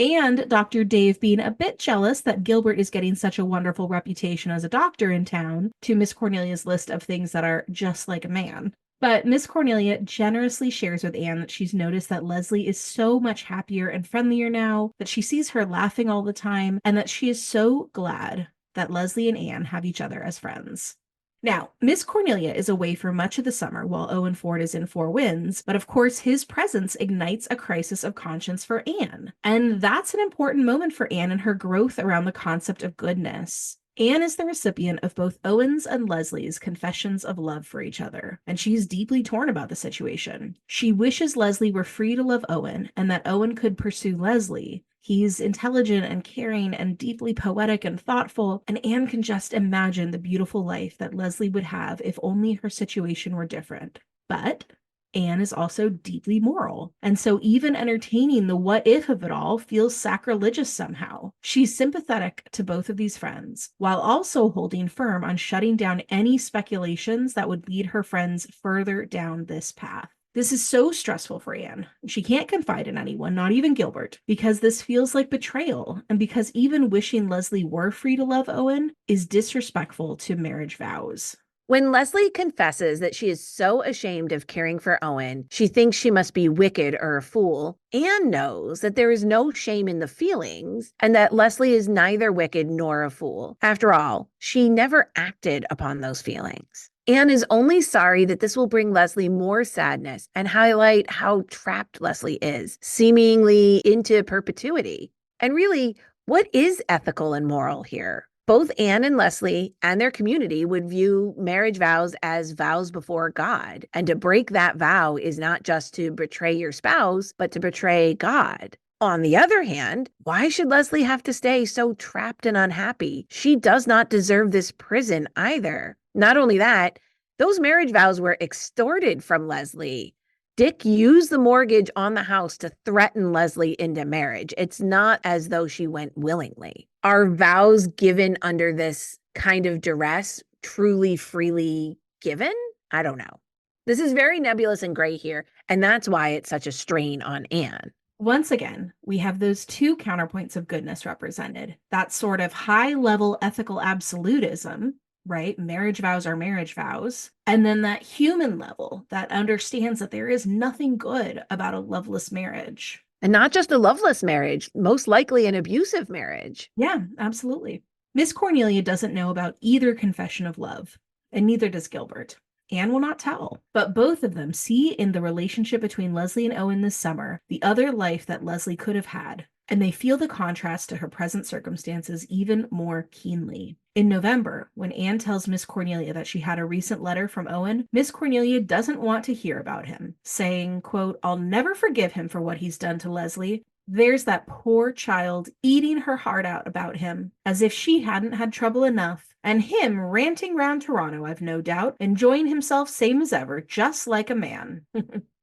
and Dr. Dave being a bit jealous that Gilbert is getting such a wonderful reputation as a doctor in town, to Miss Cornelia's list of things that are just like a man. But Miss Cornelia generously shares with Anne that she's noticed that Leslie is so much happier and friendlier now, that she sees her laughing all the time, and that she is so glad that Leslie and Anne have each other as friends. Now, Miss Cornelia is away for much of the summer while Owen Ford is in Four Winds, but of course his presence ignites a crisis of conscience for Anne. And that's an important moment for Anne in her growth around the concept of goodness. Anne is the recipient of both Owen's and Leslie's confessions of love for each other, and she's deeply torn about the situation. She wishes Leslie were free to love Owen and that Owen could pursue Leslie. He's intelligent and caring and deeply poetic and thoughtful, and Anne can just imagine the beautiful life that Leslie would have if only her situation were different. But Anne is also deeply moral, and so even entertaining the what if of it all feels sacrilegious somehow. She's sympathetic to both of these friends, while also holding firm on shutting down any speculations that would lead her friends further down this path. This is so stressful for Anne. She can't confide in anyone, not even Gilbert, because this feels like betrayal, and because even wishing Leslie were free to love Owen is disrespectful to marriage vows. When Leslie confesses that she is so ashamed of caring for Owen, she thinks she must be wicked or a fool. Anne knows that there is no shame in the feelings and that Leslie is neither wicked nor a fool. After all, she never acted upon those feelings. Anne is only sorry that this will bring Leslie more sadness and highlight how trapped Leslie is, seemingly into perpetuity. And really, what is ethical and moral here? Both Anne and Leslie and their community would view marriage vows as vows before God. And to break that vow is not just to betray your spouse, but to betray God. On the other hand, why should Leslie have to stay so trapped and unhappy? She does not deserve this prison either. Not only that, those marriage vows were extorted from Leslie. Dick used the mortgage on the house to threaten Leslie into marriage. It's not as though she went willingly. Are vows given under this kind of duress truly freely given? I don't know. This is very nebulous and gray here, and that's why it's such a strain on Anne. Once again, we have those two counterpoints of goodness represented. That sort of high-level ethical absolutism, right? Marriage vows are marriage vows. And then that human level that understands that there is nothing good about a loveless marriage. And not just a loveless marriage, most likely an abusive marriage. Yeah, absolutely. Miss Cornelia doesn't know about either confession of love, and neither does Gilbert. Anne will not tell, but both of them see in the relationship between Leslie and Owen this summer the other life that Leslie could have had, and they feel the contrast to her present circumstances even more keenly. In November, when Anne tells Miss Cornelia that she had a recent letter from Owen, Miss Cornelia doesn't want to hear about him, saying, quote, "I'll never forgive him for what he's done to Leslie. There's that poor child eating her heart out about him, as if she hadn't had trouble enough. And him ranting round Toronto, I've no doubt, enjoying himself same as ever, just like a man."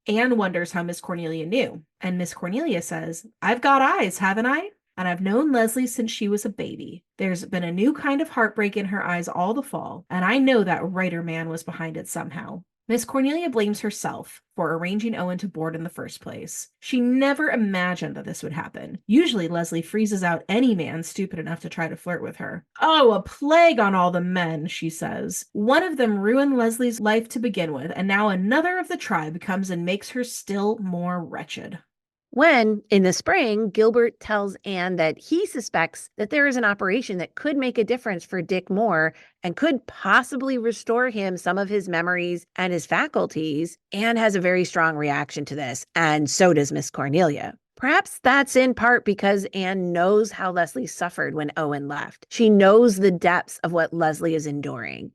Anne wonders how Miss Cornelia knew, and Miss Cornelia says, "I've got eyes, haven't I? And I've known Leslie since she was a baby. There's been a new kind of heartbreak in her eyes all the fall, and I know that writer man was behind it somehow. Miss Cornelia blames herself for arranging Owen to board in the first place. She never imagined that this would happen. Usually, Leslie freezes out any man stupid enough to try to flirt with her. Oh, a plague on all the men, she says. One of them ruined Leslie's life to begin with, and now another of the tribe comes and makes her still more wretched. When, in the spring, Gilbert tells Anne that he suspects that there is an operation that could make a difference for Dick Moore and could possibly restore him some of his memories and his faculties, Anne has a very strong reaction to this, and so does Miss Cornelia. Perhaps that's in part because Anne knows how Leslie suffered when Owen left. She knows the depths of what Leslie is enduring.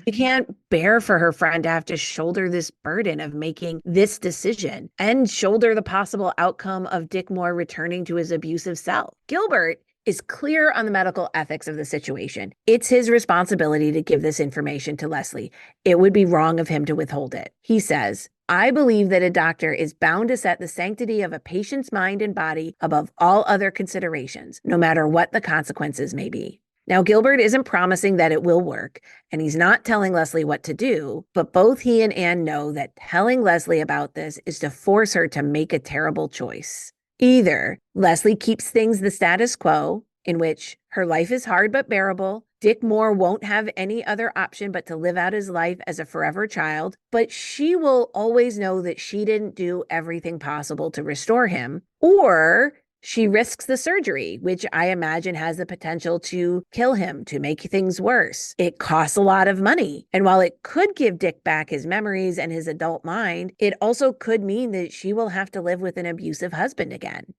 She can't bear for her friend to have to shoulder this burden of making this decision and shoulder the possible outcome of Dick Moore returning to his abusive self. Gilbert is clear on the medical ethics of the situation. It's his responsibility to give this information to Leslie. It would be wrong of him to withhold it. He says, I believe that a doctor is bound to set the sanctity of a patient's mind and body above all other considerations, no matter what the consequences may be. Now, Gilbert isn't promising that it will work, and he's not telling Leslie what to do, but both he and Anne know that telling Leslie about this is to force her to make a terrible choice. Either Leslie keeps things the status quo, in which her life is hard but bearable, Dick Moore won't have any other option but to live out his life as a forever child, but she will always know that she didn't do everything possible to restore him, or she risks the surgery, which I imagine has the potential to kill him, to make things worse. It costs a lot of money. And while it could give Dick back his memories and his adult mind, it also could mean that she will have to live with an abusive husband again.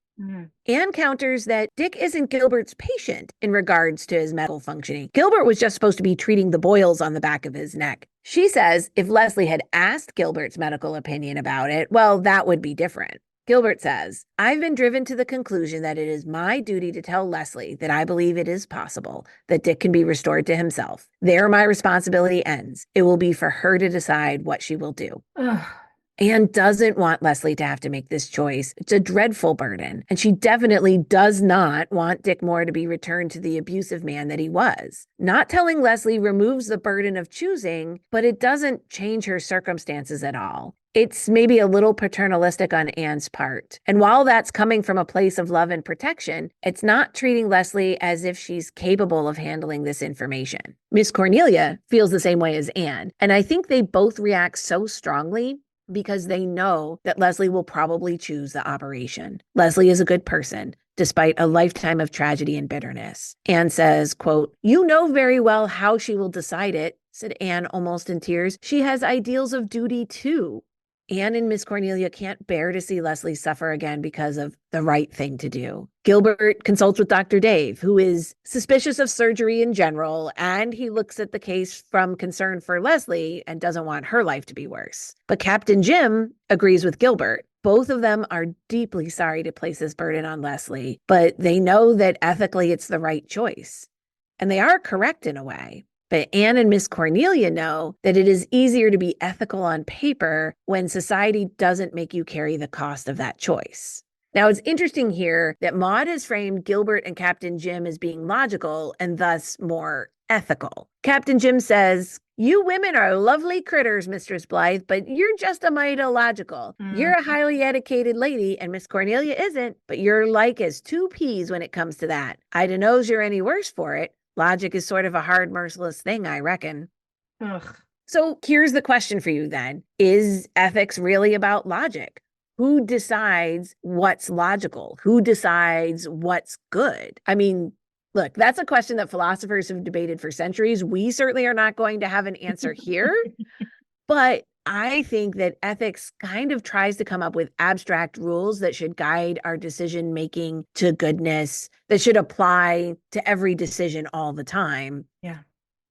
Anne counters that Dick isn't Gilbert's patient in regards to his medical functioning. Gilbert was just supposed to be treating the boils on the back of his neck. She says if Leslie had asked Gilbert's medical opinion about it, well, that would be different. Gilbert says, I've been driven to the conclusion that it is my duty to tell Leslie that I believe it is possible that Dick can be restored to himself. There my responsibility ends. It will be for her to decide what she will do. Anne doesn't want Leslie to have to make this choice. It's a dreadful burden. And she definitely does not want Dick Moore to be returned to the abusive man that he was. Not telling Leslie removes the burden of choosing, but it doesn't change her circumstances at all. It's maybe a little paternalistic on Anne's part. And while that's coming from a place of love and protection, it's not treating Leslie as if she's capable of handling this information. Miss Cornelia feels the same way as Anne. And I think they both react so strongly because they know that Leslie will probably choose the operation. Leslie is a good person, despite a lifetime of tragedy and bitterness. Anne says, quote, you know very well how she will decide it, said Anne almost in tears. She has ideals of duty too. Anne and Miss Cornelia can't bear to see Leslie suffer again because of the right thing to do. Gilbert consults with Dr. Dave, who is suspicious of surgery in general, and he looks at the case from concern for Leslie and doesn't want her life to be worse. But Captain Jim agrees with Gilbert. Both of them are deeply sorry to place this burden on Leslie, but they know that ethically it's the right choice. And they are correct in a way. But Anne and Miss Cornelia know that it is easier to be ethical on paper when society doesn't make you carry the cost of that choice. Now, it's interesting here that Maud has framed Gilbert and Captain Jim as being logical and thus more ethical. Captain Jim says, you women are lovely critters, Mistress Blythe, but you're just a mite illogical. You're a highly educated lady, and Miss Cornelia isn't, but you're like as two peas when it comes to that. I dunno's you're any worse for it. Logic is sort of a hard, merciless thing, I reckon. So here's the question for you then. Is ethics really about logic? Who decides what's logical? Who decides what's good? I mean, look, that's a question that philosophers have debated for centuries. We certainly are not going to have an answer here, but I think that ethics kind of tries to come up with abstract rules that should guide our decision making to goodness, that should apply to every decision all the time. Yeah.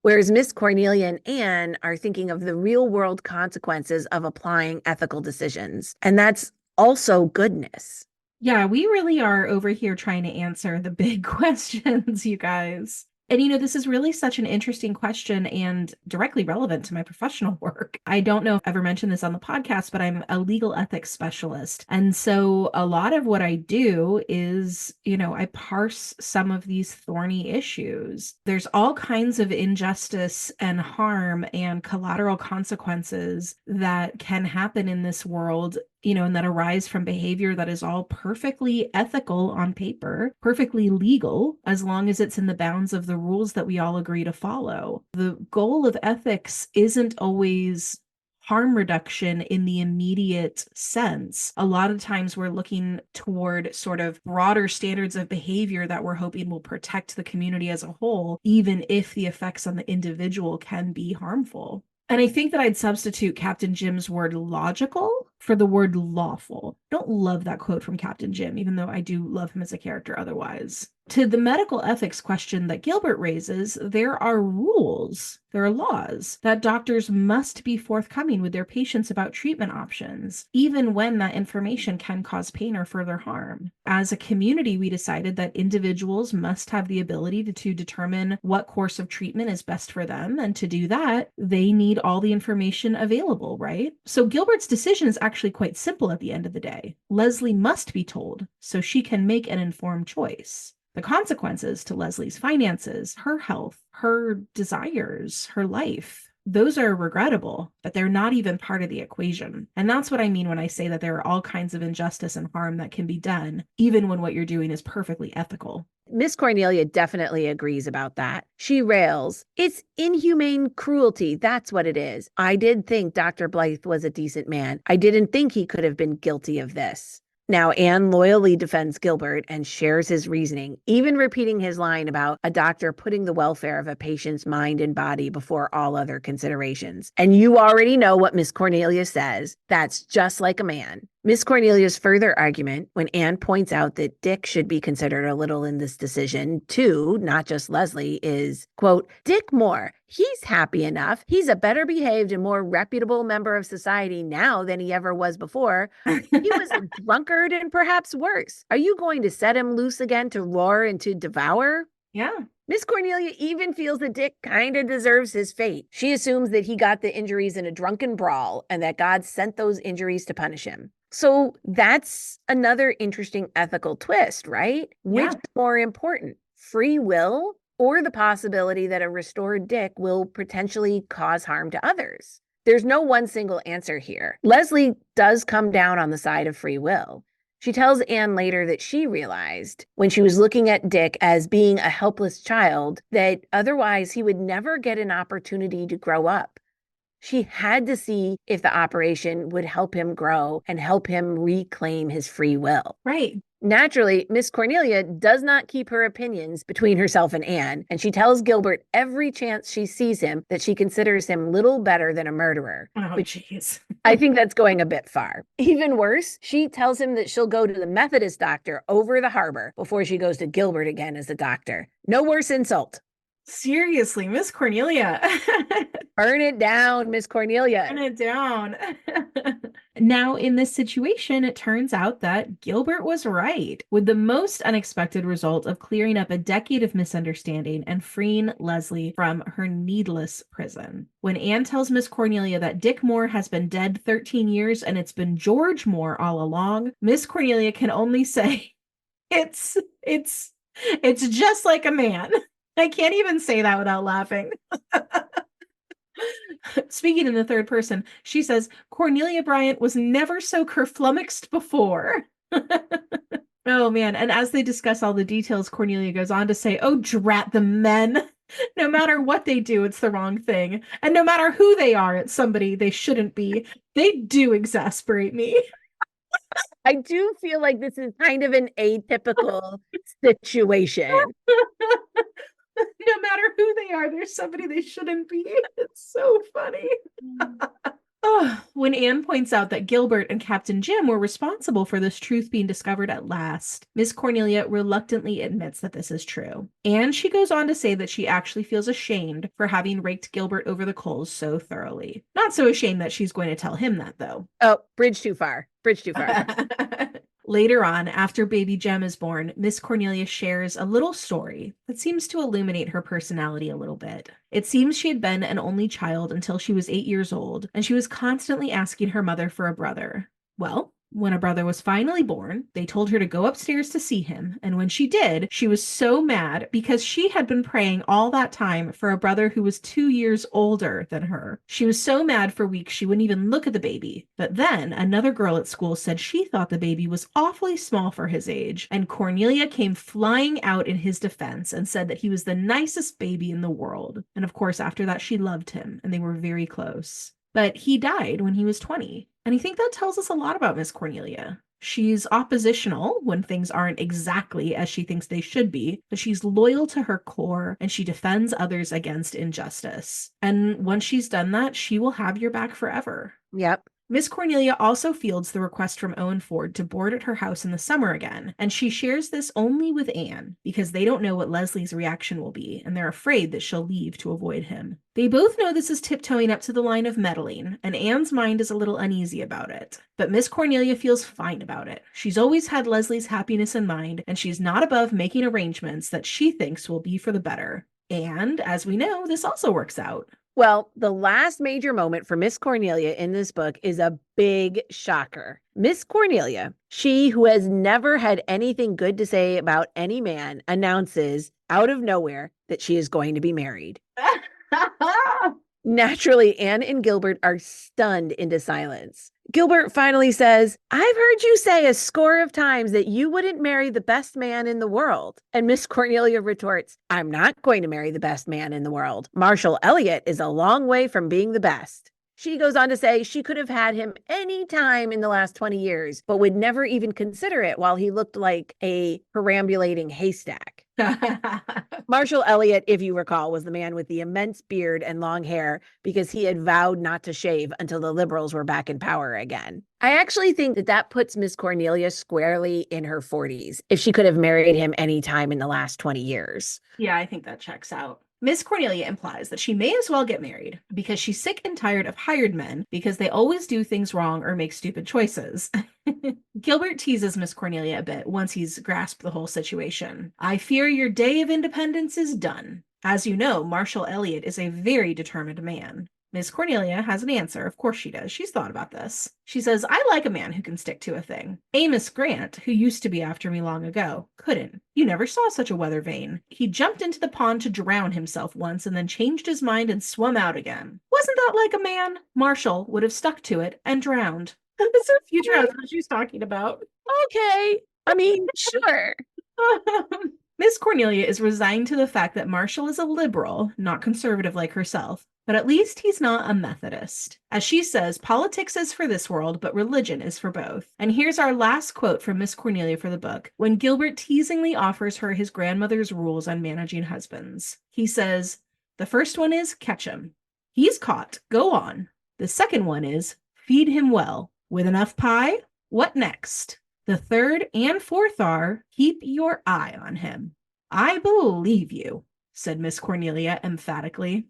Whereas Miss Cornelia and Anne are thinking of the real world consequences of applying ethical decisions. And that's also goodness. Yeah, we really are over here trying to answer the big questions, you guys. And, this is really such an interesting question and directly relevant to my professional work. I don't know if I ever mentioned this on the podcast, but I'm a legal ethics specialist. And so a lot of what I do is, I parse some of these thorny issues. There's all kinds of injustice and harm and collateral consequences that can happen in this world, and that arise from behavior that is all perfectly ethical on paper, perfectly legal, as long as it's in the bounds of the rules that we all agree to follow. The goal of ethics isn't always harm reduction in the immediate sense. A lot of times we're looking toward sort of broader standards of behavior that we're hoping will protect the community as a whole, even if the effects on the individual can be harmful. And I think that I'd substitute Captain Jim's word logical for the word lawful. Don't love that quote from Captain Jim, even though I do love him as a character otherwise. To the medical ethics question that Gilbert raises, there are rules, there are laws that doctors must be forthcoming with their patients about treatment options, even when that information can cause pain or further harm. As a community, we decided that individuals must have the ability to determine what course of treatment is best for them. And to do that, they need all the information available, right? So Gilbert's decision is actually quite simple at the end of the day. Leslie must be told so she can make an informed choice. The consequences to Leslie's finances, her health, her desires, her life, those are regrettable, but they're not even part of the equation. And that's what I mean when I say that there are all kinds of injustice and harm that can be done, even when what you're doing is perfectly ethical. Miss Cornelia definitely agrees about that. She rails, "It's inhumane cruelty, that's what it is. I did think Dr. Blythe was a decent man. I didn't think he could have been guilty of this." Now, Anne loyally defends Gilbert and shares his reasoning, even repeating his line about a doctor putting the welfare of a patient's mind and body before all other considerations. And you already know what Miss Cornelia says. That's just like a man. Miss Cornelia's further argument, when Anne points out that Dick should be considered a little in this decision, too, not just Leslie, is, quote, "Dick Moore, he's happy enough. He's a better behaved and more reputable member of society now than he ever was before. He was a drunkard and perhaps worse. Are you going to set him loose again to roar and to devour?" Yeah. Miss Cornelia even feels that Dick kind of deserves his fate. She assumes that he got the injuries in a drunken brawl and that God sent those injuries to punish him. So that's another interesting ethical twist, right? Which is more important, free will or the possibility that a restored Dick will potentially cause harm to others? There's no one single answer here. Leslie does come down on the side of free will. She tells Anne later that she realized when she was looking at Dick as being a helpless child that otherwise he would never get an opportunity to grow up. She had to see if the operation would help him grow and help him reclaim his free will. Right. Naturally, Miss Cornelia does not keep her opinions between herself and Anne, and she tells Gilbert every chance she sees him that she considers him little better than a murderer. Oh, jeez. I think that's going a bit far. Even worse, she tells him that she'll go to the Methodist doctor over the harbor before she goes to Gilbert again as a doctor. No worse insult. Seriously, Miss Cornelia. Burn it down, Miss Cornelia. Burn it down. Now, in this situation, it turns out that Gilbert was right, with the most unexpected result of clearing up a decade of misunderstanding and freeing Leslie from her needless prison. When Anne tells Miss Cornelia that Dick Moore has been dead 13 years and it's been George Moore all along, Miss Cornelia can only say, it's just like a man. I can't even say that without laughing. Speaking in the third person, she says, Cornelia Bryant was never so kerflummoxed before. Oh, man. And as they discuss all the details, Cornelia goes on to say, oh, drat the men. No matter what they do, it's the wrong thing. And no matter who they are, it's somebody they shouldn't be. They do exasperate me. I do feel like this is kind of an atypical situation. No matter who they are, there's somebody they shouldn't be. It's so funny. Oh, when Anne points out that Gilbert and Captain Jim were responsible for this truth being discovered at last, Miss Cornelia reluctantly admits that this is true. And she goes on to say that she actually feels ashamed for having raked Gilbert over the coals so thoroughly. Not so ashamed that she's going to tell him that, though. Oh, bridge too far. Bridge too far. Later on, after baby Jem is born, Miss Cornelia shares a little story that seems to illuminate her personality a little bit. It seems she had been an only child until she was 8 years old, and she was constantly asking her mother for a brother. Well, when a brother was finally born, they told her to go upstairs to see him, and when she did, she was so mad because she had been praying all that time for a brother who was 2 years older than her. She was so mad for weeks she wouldn't even look at the baby. But then another girl at school said she thought the baby was awfully small for his age, and Cornelia came flying out in his defense and said that he was the nicest baby in the world. And of course, after that, she loved him, and they were very close. But he died when he was 20. And I think that tells us a lot about Miss Cornelia. She's oppositional when things aren't exactly as she thinks they should be, but she's loyal to her core and she defends others against injustice. And once she's done that, she will have your back forever. Yep. Miss Cornelia also fields the request from Owen Ford to board at her house in the summer again, and she shares this only with Anne because they don't know what Leslie's reaction will be, and they're afraid that she'll leave to avoid him. They both know this is tiptoeing up to the line of meddling, and Anne's mind is a little uneasy about it. But Miss Cornelia feels fine about it. She's always had Leslie's happiness in mind, and she's not above making arrangements that she thinks will be for the better. And, as we know, this also works out. Well, the last major moment for Miss Cornelia in this book is a big shocker. Miss Cornelia, she who has never had anything good to say about any man, announces out of nowhere that she is going to be married. Naturally, Anne and Gilbert are stunned into silence. Gilbert finally says, "I've heard you say a score of times that you wouldn't marry the best man in the world." And Miss Cornelia retorts, "I'm not going to marry the best man in the world. Marshall Elliott is a long way from being the best." She goes on to say she could have had him any time in the last 20 years, but would never even consider it while he looked like a perambulating haystack. Marshall Elliott, if you recall, was the man with the immense beard and long hair because he had vowed not to shave until the liberals were back in power again. I actually think that that puts Miss Cornelia squarely in her 40s if she could have married him any time in the last 20 years. Yeah, I think that checks out. Miss Cornelia implies that she may as well get married because she's sick and tired of hired men because they always do things wrong or make stupid choices. Gilbert teases Miss Cornelia a bit once he's grasped the whole situation. "I fear your day of independence is done. As you know, Marshall Elliott is a very determined man." Miss Cornelia has an answer. Of course she does. She's thought about this. She says, "I like a man who can stick to a thing. Amos Grant, who used to be after me long ago, couldn't. You never saw such a weather vane. He jumped into the pond to drown himself once and then changed his mind and swum out again. Wasn't that like a man? Marshall would have stuck to it and drowned." This is future husband she's talking about. Okay. I mean, sure. Miss Cornelia is resigned to the fact that Marshall is a liberal, not conservative like herself, but at least he's not a Methodist. As she says, politics is for this world, but religion is for both. And here's our last quote from Miss Cornelia for the book, when Gilbert teasingly offers her his grandmother's rules on managing husbands. He says, "The first one is catch him. He's caught. Go on. The second one is feed him well. With enough pie? What next? The third and fourth are keep your eye on him." "I believe you," said Miss Cornelia emphatically.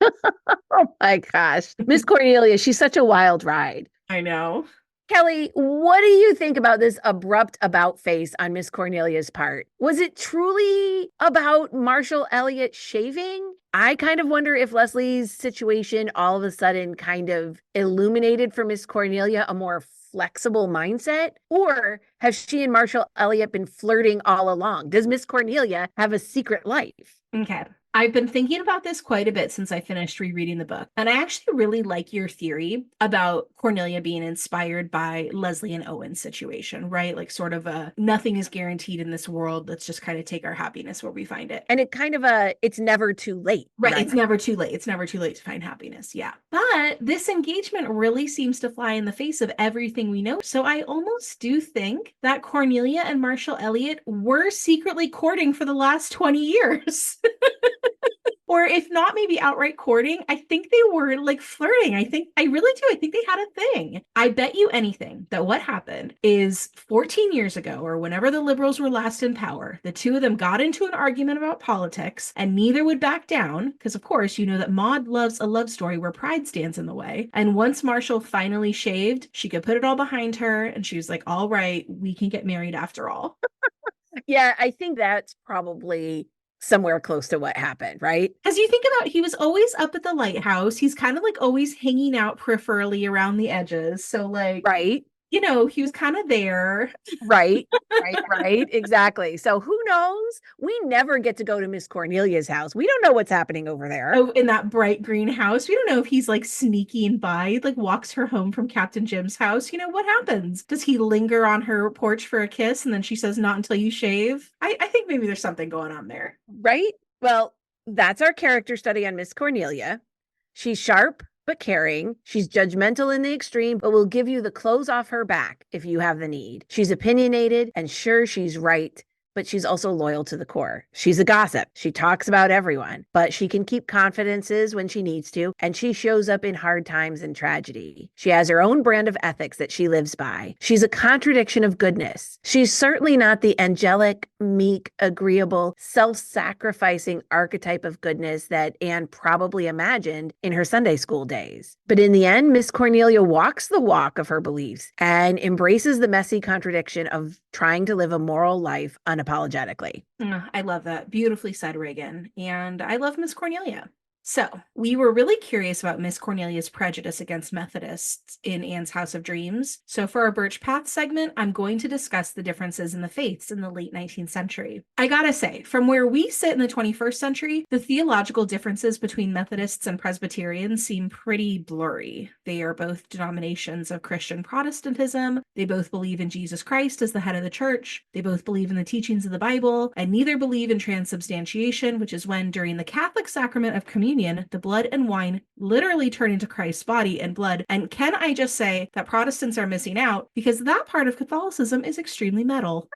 Oh my gosh. Miss Cornelia, she's such a wild ride. I know. Kelly, what do you think about this abrupt about face on Miss Cornelia's part? Was it truly about Marshall Elliott shaving? I kind of wonder if Leslie's situation all of a sudden kind of illuminated for Miss Cornelia a more flexible mindset, or have she and Marshall Elliott been flirting all along? Does Miss Cornelia have a secret life? Okay. I've been thinking about this quite a bit since I finished rereading the book. And I actually really like your theory about Cornelia being inspired by Leslie and Owen's situation, right? Like sort of a nothing is guaranteed in this world. Let's just kind of take our happiness where we find it. And it kind of it's never too late. Right. It's never too late. It's never too late to find happiness. Yeah. But this engagement really seems to fly in the face of everything we know. So I almost do think that Cornelia and Marshall Elliott were secretly courting for the last 20 years. Or if not, maybe outright courting. I think they were like flirting. I really do. I think they had a thing. I bet you anything that what happened is 14 years ago, or whenever the liberals were last in power, the two of them got into an argument about politics and neither would back down. Because, of course, you know that Maud loves a love story where pride stands in the way. And once Marshall finally shaved, she could put it all behind her. And she was like, all right, we can get married after all. Yeah, I think that's probably somewhere close to what happened, right? As you think about, he was always up at the lighthouse. He's kind of like always hanging out peripherally around the edges. So, like, Right. you know, he was kind of there. Right. Right. Exactly. So who knows? We never get to go to Miss Cornelia's house. We don't know what's happening over there. Oh, in that bright green house. We don't know if he's like sneaking by, like walks her home from Captain Jim's house. You know, what happens? Does he linger on her porch for a kiss and then she says, not until you shave? I think maybe there's something going on there. Right. Well, that's our character study on Miss Cornelia. She's sharp but caring. She's judgmental in the extreme, but will give you the clothes off her back if you have the need. She's opinionated and sure she's right, but she's also loyal to the core. She's a gossip. She talks about everyone, but she can keep confidences when she needs to, and she shows up in hard times and tragedy. She has her own brand of ethics that she lives by. She's a contradiction of goodness. She's certainly not the angelic, meek, agreeable, self-sacrificing archetype of goodness that Anne probably imagined in her Sunday school days. But in the end, Miss Cornelia walks the walk of her beliefs and embraces the messy contradiction of trying to live a moral life unapologetically. I love that. Beautifully said, Reagan. And I love Miss Cornelia. So we were really curious about Miss Cornelia's prejudice against Methodists in Anne's House of Dreams. So for our Birch Path segment, I'm going to discuss the differences in the faiths in the late 19th century. I gotta say, from where we sit in the 21st century, the theological differences between Methodists and Presbyterians seem pretty blurry. They are both denominations of Christian Protestantism. They both believe in Jesus Christ as the head of the church. They both believe in the teachings of the Bible, and neither believe in transubstantiation, which is when, during the Catholic sacrament of communion, the blood and wine literally turn into Christ's body and blood. And can I just say that Protestants are missing out because that part of Catholicism is extremely metal.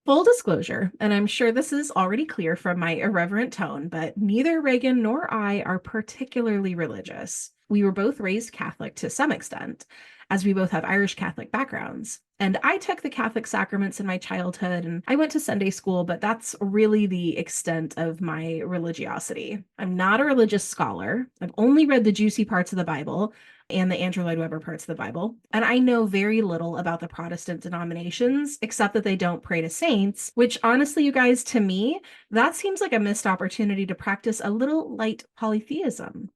Full disclosure, and I'm sure this is already clear from my irreverent tone, but neither Reagan nor I are particularly religious. We were both raised Catholic to some extent, as we both have Irish Catholic backgrounds. And I took the Catholic sacraments in my childhood, and I went to Sunday school, but that's really the extent of my religiosity. I'm not a religious scholar. I've only read the juicy parts of the Bible and the Andrew Lloyd Webber parts of the Bible. And I know very little about the Protestant denominations, except that they don't pray to saints, which honestly, you guys, to me, that seems like a missed opportunity to practice a little light polytheism.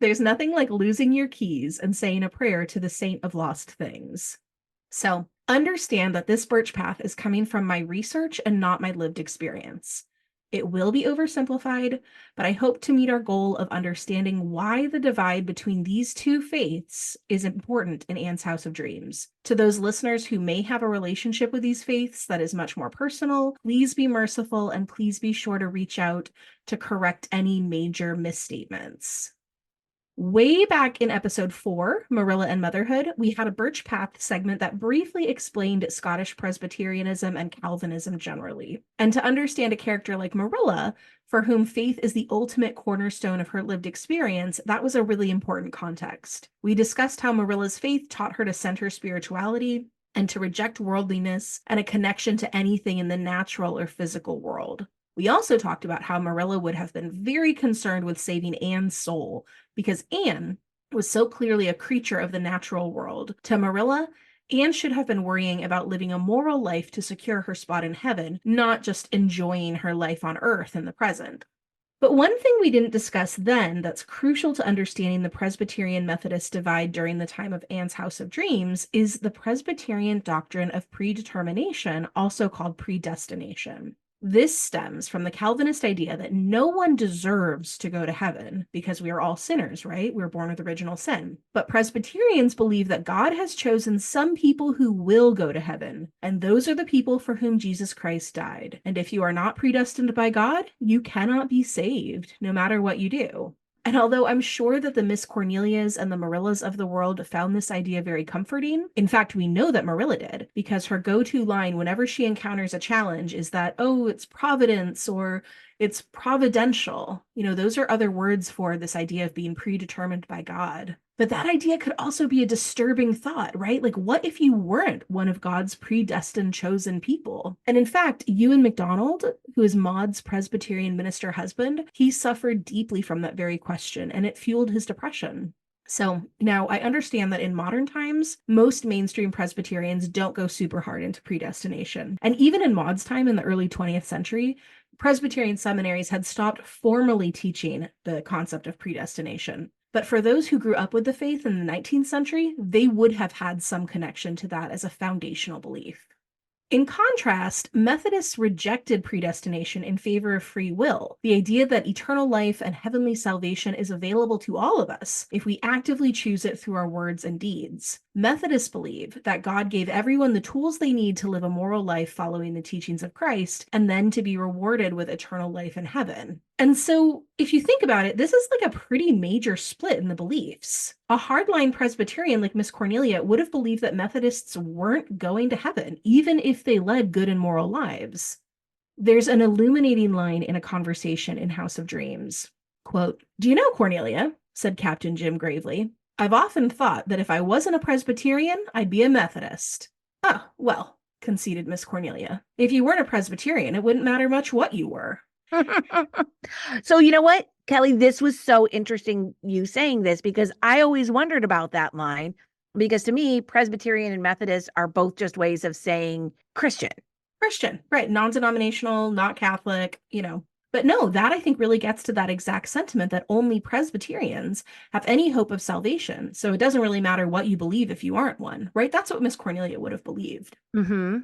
There's nothing like losing your keys and saying a prayer to the saint of lost things. So understand that this Birch Path is coming from my research and not my lived experience. It will be oversimplified, but I hope to meet our goal of understanding why the divide between these two faiths is important in Anne's House of Dreams. To those listeners who may have a relationship with these faiths that is much more personal, please be merciful and please be sure to reach out to correct any major misstatements. Way back in episode 4, Marilla and Motherhood, we had a Birch Path segment that briefly explained Scottish Presbyterianism and Calvinism generally. And to understand a character like Marilla, for whom faith is the ultimate cornerstone of her lived experience, that was a really important context. We discussed how Marilla's faith taught her to center spirituality and to reject worldliness and a connection to anything in the natural or physical world. We also talked about how Marilla would have been very concerned with saving Anne's soul, because Anne was so clearly a creature of the natural world. To Marilla, Anne should have been worrying about living a moral life to secure her spot in heaven, not just enjoying her life on earth in the present. But one thing we didn't discuss then that's crucial to understanding the Presbyterian Methodist divide during the time of Anne's House of Dreams is the Presbyterian doctrine of predetermination, also called predestination. This stems from the Calvinist idea that no one deserves to go to heaven because we are all sinners, right? We're born with original sin. But Presbyterians believe that God has chosen some people who will go to heaven, and those are the people for whom Jesus Christ died. And if you are not predestined by God, you cannot be saved, no matter what you do. And although I'm sure that the Miss Cornelias and the Marillas of the world found this idea very comforting, in fact, we know that Marilla did, because her go-to line whenever she encounters a challenge is that, oh, it's providence or it's providential. You know, those are other words for this idea of being predetermined by God. But that idea could also be a disturbing thought, right? Like, what if you weren't one of God's predestined chosen people? And in fact, Ewan MacDonald, who is Maud's Presbyterian minister husband, he suffered deeply from that very question, and it fueled his depression. So now I understand that in modern times, most mainstream Presbyterians don't go super hard into predestination. And even in Maud's time in the early 20th century, Presbyterian seminaries had stopped formally teaching the concept of predestination. But for those who grew up with the faith in the 19th century, they would have had some connection to that as a foundational belief. In contrast, Methodists rejected predestination in favor of free will, the idea that eternal life and heavenly salvation is available to all of us if we actively choose it through our words and deeds. Methodists believe that God gave everyone the tools they need to live a moral life following the teachings of Christ, and then to be rewarded with eternal life in heaven. And so, if you think about it, this is like a pretty major split in the beliefs. A hardline Presbyterian like Miss Cornelia would have believed that Methodists weren't going to heaven, even if they led good and moral lives. There's an illuminating line in a conversation in House of Dreams. Quote, "Do you know, Cornelia," said Captain Jim gravely, "I've often thought that if I wasn't a Presbyterian, I'd be a Methodist." "Oh, well," conceded Miss Cornelia, "if you weren't a Presbyterian, it wouldn't matter much what you were." So you know what, Kelly, this was so interesting you saying this, because I always wondered about that line, because to me, Presbyterian and Methodist are both just ways of saying Christian. Christian, right? Non-denominational, not Catholic, you know. But no, that I think really gets to that exact sentiment that only Presbyterians have any hope of salvation. So it doesn't really matter what you believe if you aren't one, right? That's what Miss Cornelia would have believed. Mm-hmm.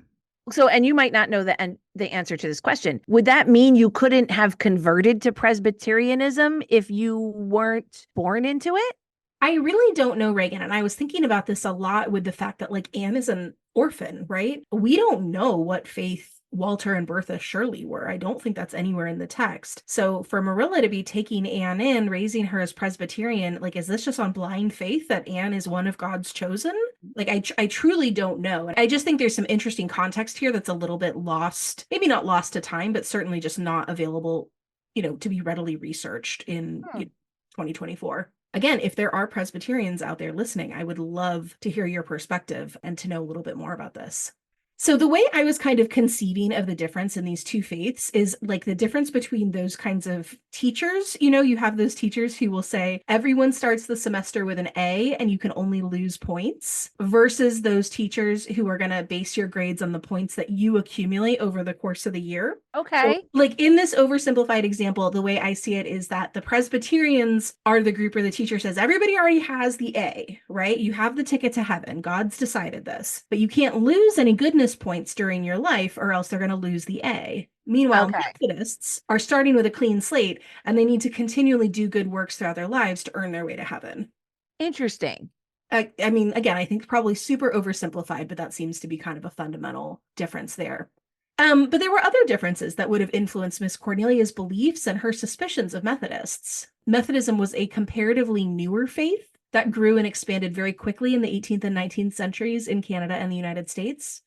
So, and you might not know the answer to this question. Would that mean you couldn't have converted to Presbyterianism if you weren't born into it? I really don't know, Reagan. And I was thinking about this a lot with the fact that, like, Anne is an orphan, right? We don't know what faith Walter and Bertha Shirley were. I don't think that's anywhere in the text. So for Marilla to be taking Anne in, raising her as Presbyterian, like, is this just on blind faith that Anne is one of God's chosen? Like, I truly don't know. And I just think there's some interesting context here that's a little bit lost, maybe not lost to time, but certainly just not available, you know, to be readily researched in 2024. Again, if there are Presbyterians out there listening, I would love to hear your perspective and to know a little bit more about this. So the way I was kind of conceiving of the difference in these two faiths is like the difference between those kinds of teachers. You know, you have those teachers who will say everyone starts the semester with an A and you can only lose points, versus those teachers who are going to base your grades on the points that you accumulate over the course of the year. Okay. So, like, in this oversimplified example, the way I see it is that the Presbyterians are the group where the teacher says everybody already has the A, right? You have the ticket to heaven. God's decided this, but you can't lose any goodness points during your life or else they're going to lose the A. Meanwhile, Methodists are starting with a clean slate and they need to continually do good works throughout their lives to earn their way to heaven. Interesting. I mean, again, I think probably super oversimplified, but that seems to be kind of a fundamental difference there. But there were other differences that would have influenced Miss Cornelia's beliefs and her suspicions of Methodists. Methodism was a comparatively newer faith that grew and expanded very quickly in the 18th and 19th centuries in Canada and the United States,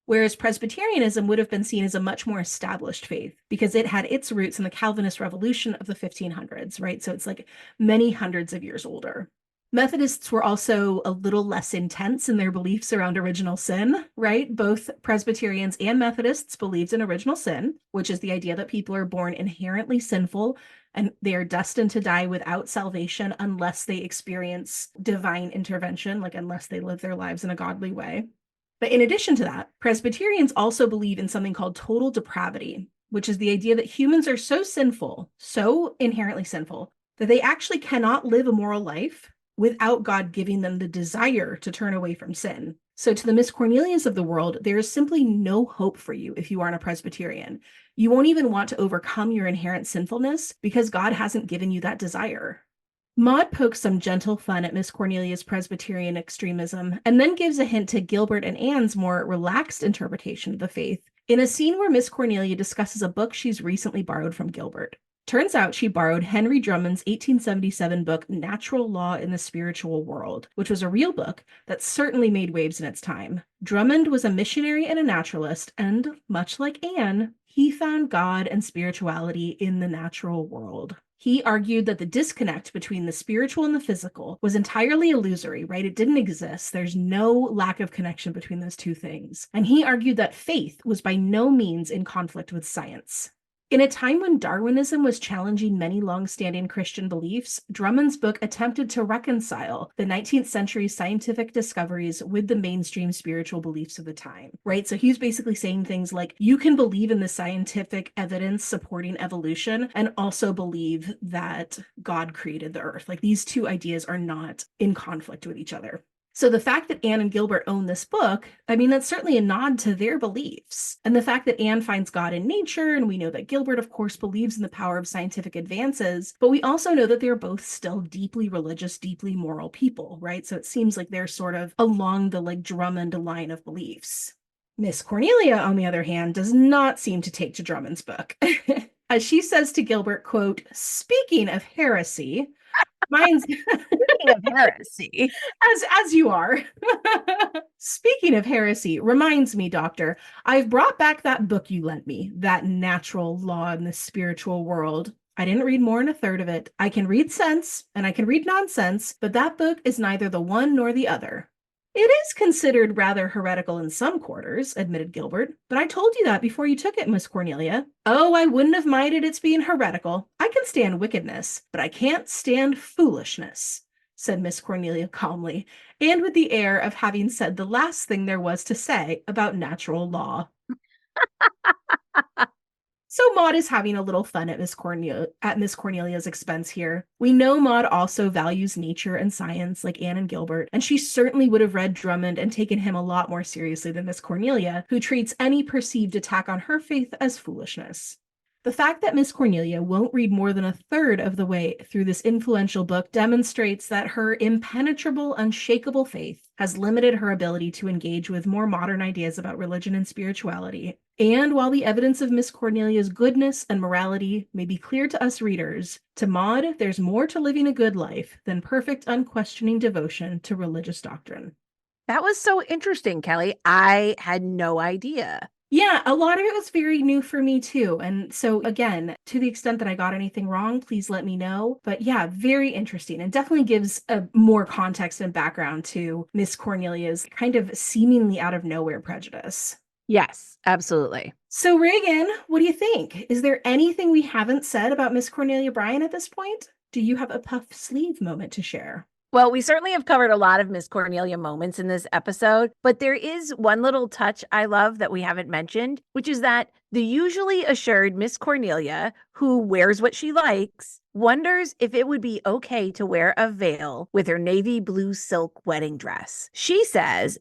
whereas Presbyterianism would have been seen as a much more established faith because it had its roots in the Calvinist Revolution of the 1500s, right? So it's like many hundreds of years older. Methodists were also a little less intense in their beliefs around original sin, right? Both Presbyterians and Methodists believed in original sin, which is the idea that people are born inherently sinful and they are destined to die without salvation unless they experience divine intervention, like unless they live their lives in a godly way. But in addition to that, Presbyterians also believe in something called total depravity, which is the idea that humans are so sinful, so inherently sinful, that they actually cannot live a moral life without God giving them the desire to turn away from sin. So to the Miss Cornelias of the world, there is simply no hope for you if you aren't a Presbyterian. You won't even want to overcome your inherent sinfulness because God hasn't given you that desire. Maud pokes some gentle fun at Miss Cornelia's Presbyterian extremism and then gives a hint to Gilbert and Anne's more relaxed interpretation of the faith in a scene where Miss Cornelia discusses a book she's recently borrowed from Gilbert. Turns out she borrowed Henry Drummond's 1877 book, Natural Law in the Spiritual World, which was a real book that certainly made waves in its time. Drummond was a missionary and a naturalist, and much like Anne, he found God and spirituality in the natural world. He argued that the disconnect between the spiritual and the physical was entirely illusory, right? It didn't exist. There's no lack of connection between those two things. And he argued that faith was by no means in conflict with science. In a time when Darwinism was challenging many long-standing Christian beliefs, Drummond's book attempted to reconcile the 19th century scientific discoveries with the mainstream spiritual beliefs of the time, right? So he's basically saying things like, you can believe in the scientific evidence supporting evolution and also believe that God created the earth. Like, these two ideas are not in conflict with each other. So the fact that Anne and Gilbert own this book, I mean, that's certainly a nod to their beliefs. And the fact that Anne finds God in nature, and we know that Gilbert, of course, believes in the power of scientific advances, but we also know that they're both still deeply religious, deeply moral people, right? So it seems like they're sort of along the Drummond line of beliefs. Miss Cornelia, on the other hand, does not seem to take to Drummond's book. As she says to Gilbert, quote, "Speaking of heresy," mine's Speaking of heresy. as you are. Speaking of heresy, reminds me, Doctor, I've brought back that book you lent me, that Natural Law in the Spiritual World. I didn't read more than a third of it. I can read sense and I can read nonsense, but that book is neither the one nor the other. It is considered rather heretical in some quarters, admitted Gilbert, but I told you that before you took it, Miss Cornelia. Oh, I wouldn't have minded its being heretical. I can stand wickedness, but I can't stand foolishness, said Miss Cornelia calmly, and with the air of having said the last thing there was to say about natural law. So Maud is having a little fun at Miss Cornelia's expense here. We know Maud also values nature and science like Anne and Gilbert, and she certainly would have read Drummond and taken him a lot more seriously than Miss Cornelia, who treats any perceived attack on her faith as foolishness. The fact that Miss Cornelia won't read more than a third of the way through this influential book demonstrates that her impenetrable, unshakable faith has limited her ability to engage with more modern ideas about religion and spirituality. And while the evidence of Miss Cornelia's goodness and morality may be clear to us readers, to Maud, there's more to living a good life than perfect, unquestioning devotion to religious doctrine. That was so interesting, Kelly. I had no idea. Yeah, a lot of it was very new for me too. And so again, to the extent that I got anything wrong, please let me know. But yeah, very interesting, and definitely gives a more context and background to Miss Cornelia's kind of seemingly out of nowhere prejudice. Yes, absolutely. So Reagan, what do you think? Is there anything we haven't said about Miss Cornelia Bryant at this point? Do you have a puff sleeve moment to share? Well, we certainly have covered a lot of Miss Cornelia moments in this episode, but there is one little touch I love that we haven't mentioned, which is that the usually assured Miss Cornelia, who wears what she likes, wonders if it would be okay to wear a veil with her navy blue silk wedding dress.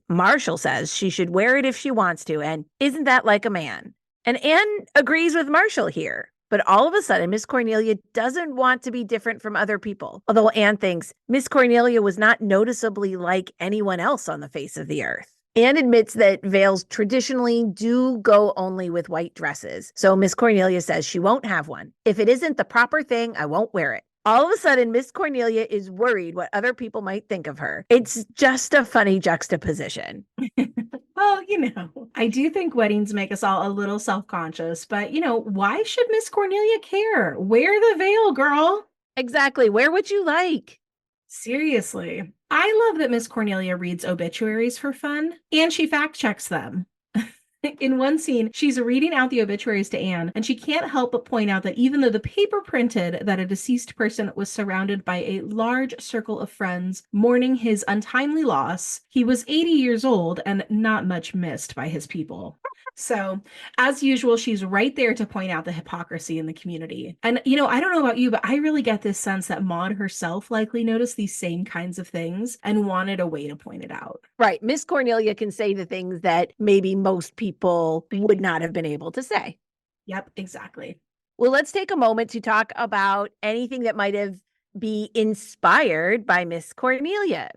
Marshall says she should wear it if she wants to, and isn't that like a man? And Anne agrees with Marshall here. But all of a sudden, Miss Cornelia doesn't want to be different from other people. Although Anne thinks Miss Cornelia was not noticeably like anyone else on the face of the earth. Anne admits that veils traditionally do go only with white dresses. So Miss Cornelia says she won't have one. If it isn't the proper thing, I won't wear it. All of a sudden, Miss Cornelia is worried what other people might think of her. It's just a funny juxtaposition. Well, I do think weddings make us all a little self-conscious, but, why should Miss Cornelia care? Wear the veil, girl. Exactly. Wear what you like. Seriously. I love that Miss Cornelia reads obituaries for fun, and she fact-checks them. In one scene, she's reading out the obituaries to Anne, and she can't help but point out that even though the paper printed that a deceased person was surrounded by a large circle of friends mourning his untimely loss, he was 80 years old and not much missed by his people. So, as usual, she's right there to point out the hypocrisy in the community. And, I don't know about you, but I really get this sense that Maud herself likely noticed these same kinds of things and wanted a way to point it out. Right. Miss Cornelia can say the things that maybe most people would not have been able to say. Yep, exactly. Well, let's take a moment to talk about anything that might have been inspired by Miss Cornelia.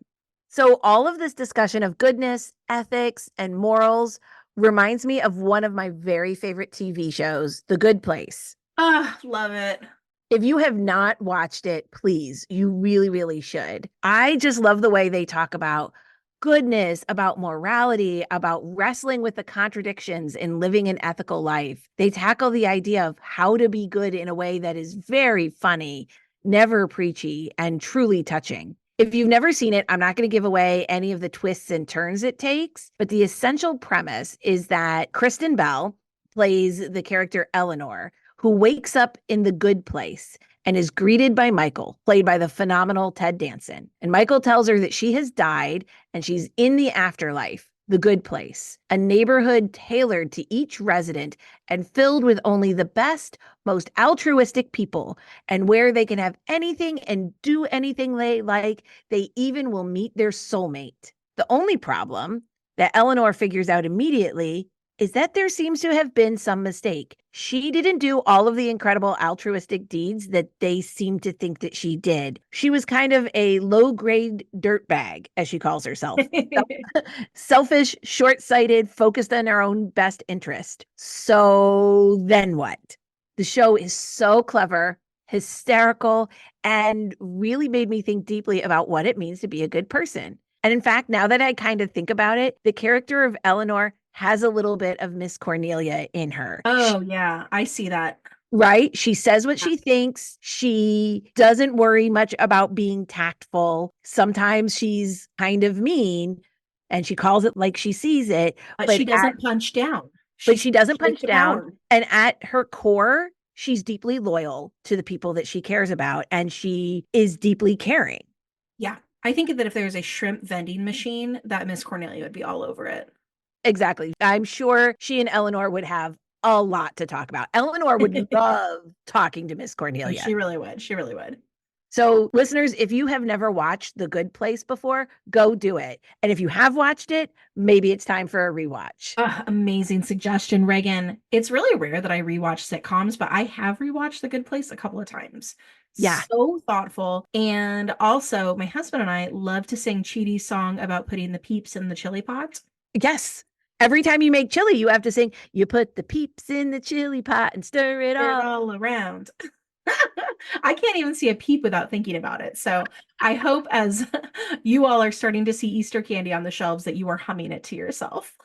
So all of this discussion of goodness, ethics, and morals reminds me of one of my very favorite TV shows, The Good Place. Ah, love it. If you have not watched it, please, you really, really should. I just love the way they talk about goodness, about morality, about wrestling with the contradictions in living an ethical life. They tackle the idea of how to be good in a way that is very funny, never preachy, and truly touching. If you've never seen it, I'm not going to give away any of the twists and turns it takes, but the essential premise is that Kristen Bell plays the character Eleanor, who wakes up in the good place and is greeted by Michael, played by the phenomenal Ted Danson. And Michael tells her that she has died and she's in the afterlife, the good place, a neighborhood tailored to each resident and filled with only the best, most altruistic people, and where they can have anything and do anything they like. They even will meet their soulmate. The only problem that Eleanor figures out immediately is that there seems to have been some mistake. She didn't do all of the incredible altruistic deeds that they seem to think that she did. She was kind of a low-grade dirtbag, as she calls herself. Selfish, short-sighted, focused on her own best interest. So then what? The show is so clever, hysterical, and really made me think deeply about what it means to be a good person. And in fact, now that I kind of think about it, the character of Eleanor has a little bit of Miss Cornelia in her. Oh, yeah, I see that. Right? She says what she thinks. She doesn't worry much about being tactful. Sometimes she's kind of mean and she calls it like she sees it. But she doesn't punch down. But she doesn't punch down. And at her core, she's deeply loyal to the people that she cares about, and she is deeply caring. Yeah. I think that if there was a shrimp vending machine, that Miss Cornelia would be all over it. Exactly. I'm sure she and Eleanor would have a lot to talk about. Eleanor would love talking to Miss Cornelia. She really would. She really would. So, listeners, if you have never watched The Good Place before, go do it. And if you have watched it, maybe it's time for a rewatch. Amazing suggestion, Ragon. It's really rare that I rewatch sitcoms, but I have rewatched The Good Place a couple of times. Yeah. So thoughtful. And also, my husband and I love to sing Cheaty's song about putting the peeps in the chili pot. Yes. Every time you make chili, you have to sing, you put the peeps in the chili pot and stir it all around. I can't even see a peep without thinking about it. So I hope as you all are starting to see Easter candy on the shelves that you are humming it to yourself.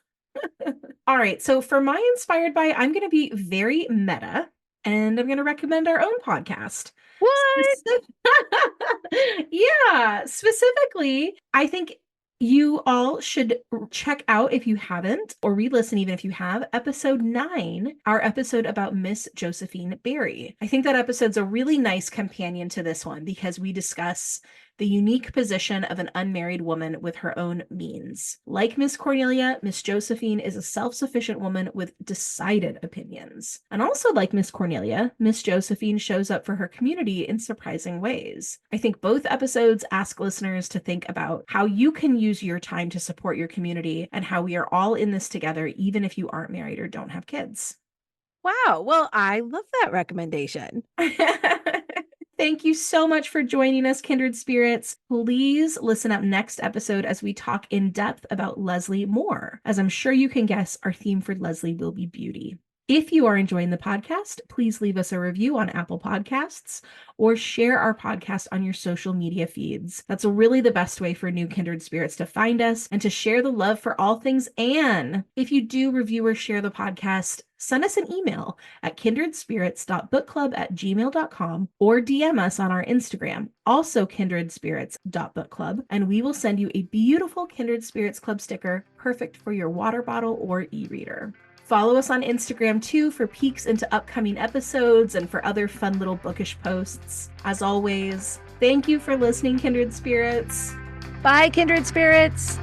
All right. So for my inspired by, I'm going to be very meta and I'm going to recommend our own podcast. What? Yeah. Specifically, I think you all should check out, if you haven't, or re-listen even if you have, episode 9, our episode about Miss Josephine Barry. I think that episode's a really nice companion to this one because we discuss the unique position of an unmarried woman with her own means. Like Miss Cornelia, Miss Josephine is a self-sufficient woman with decided opinions. And also like Miss Cornelia, Miss Josephine shows up for her community in surprising ways. I think both episodes ask listeners to think about how you can use your time to support your community and how we are all in this together, even if you aren't married or don't have kids. Wow. Well, I love that recommendation. Thank you so much for joining us, Kindred Spirits. Please listen up next episode as we talk in depth about Leslie Moore. As I'm sure you can guess, our theme for Leslie will be beauty. If you are enjoying the podcast, please leave us a review on Apple Podcasts or share our podcast on your social media feeds. That's really the best way for new Kindred Spirits to find us and to share the love for all things Anne. If you do review or share the podcast, send us an email at kindredspirits.bookclub@gmail.com or DM us on our Instagram, also kindredspirits.bookclub, and we will send you a beautiful Kindred Spirits Club sticker, perfect for your water bottle or e-reader. Follow us on Instagram too for peeks into upcoming episodes and for other fun little bookish posts. As always, thank you for listening, Kindred Spirits. Bye, Kindred Spirits.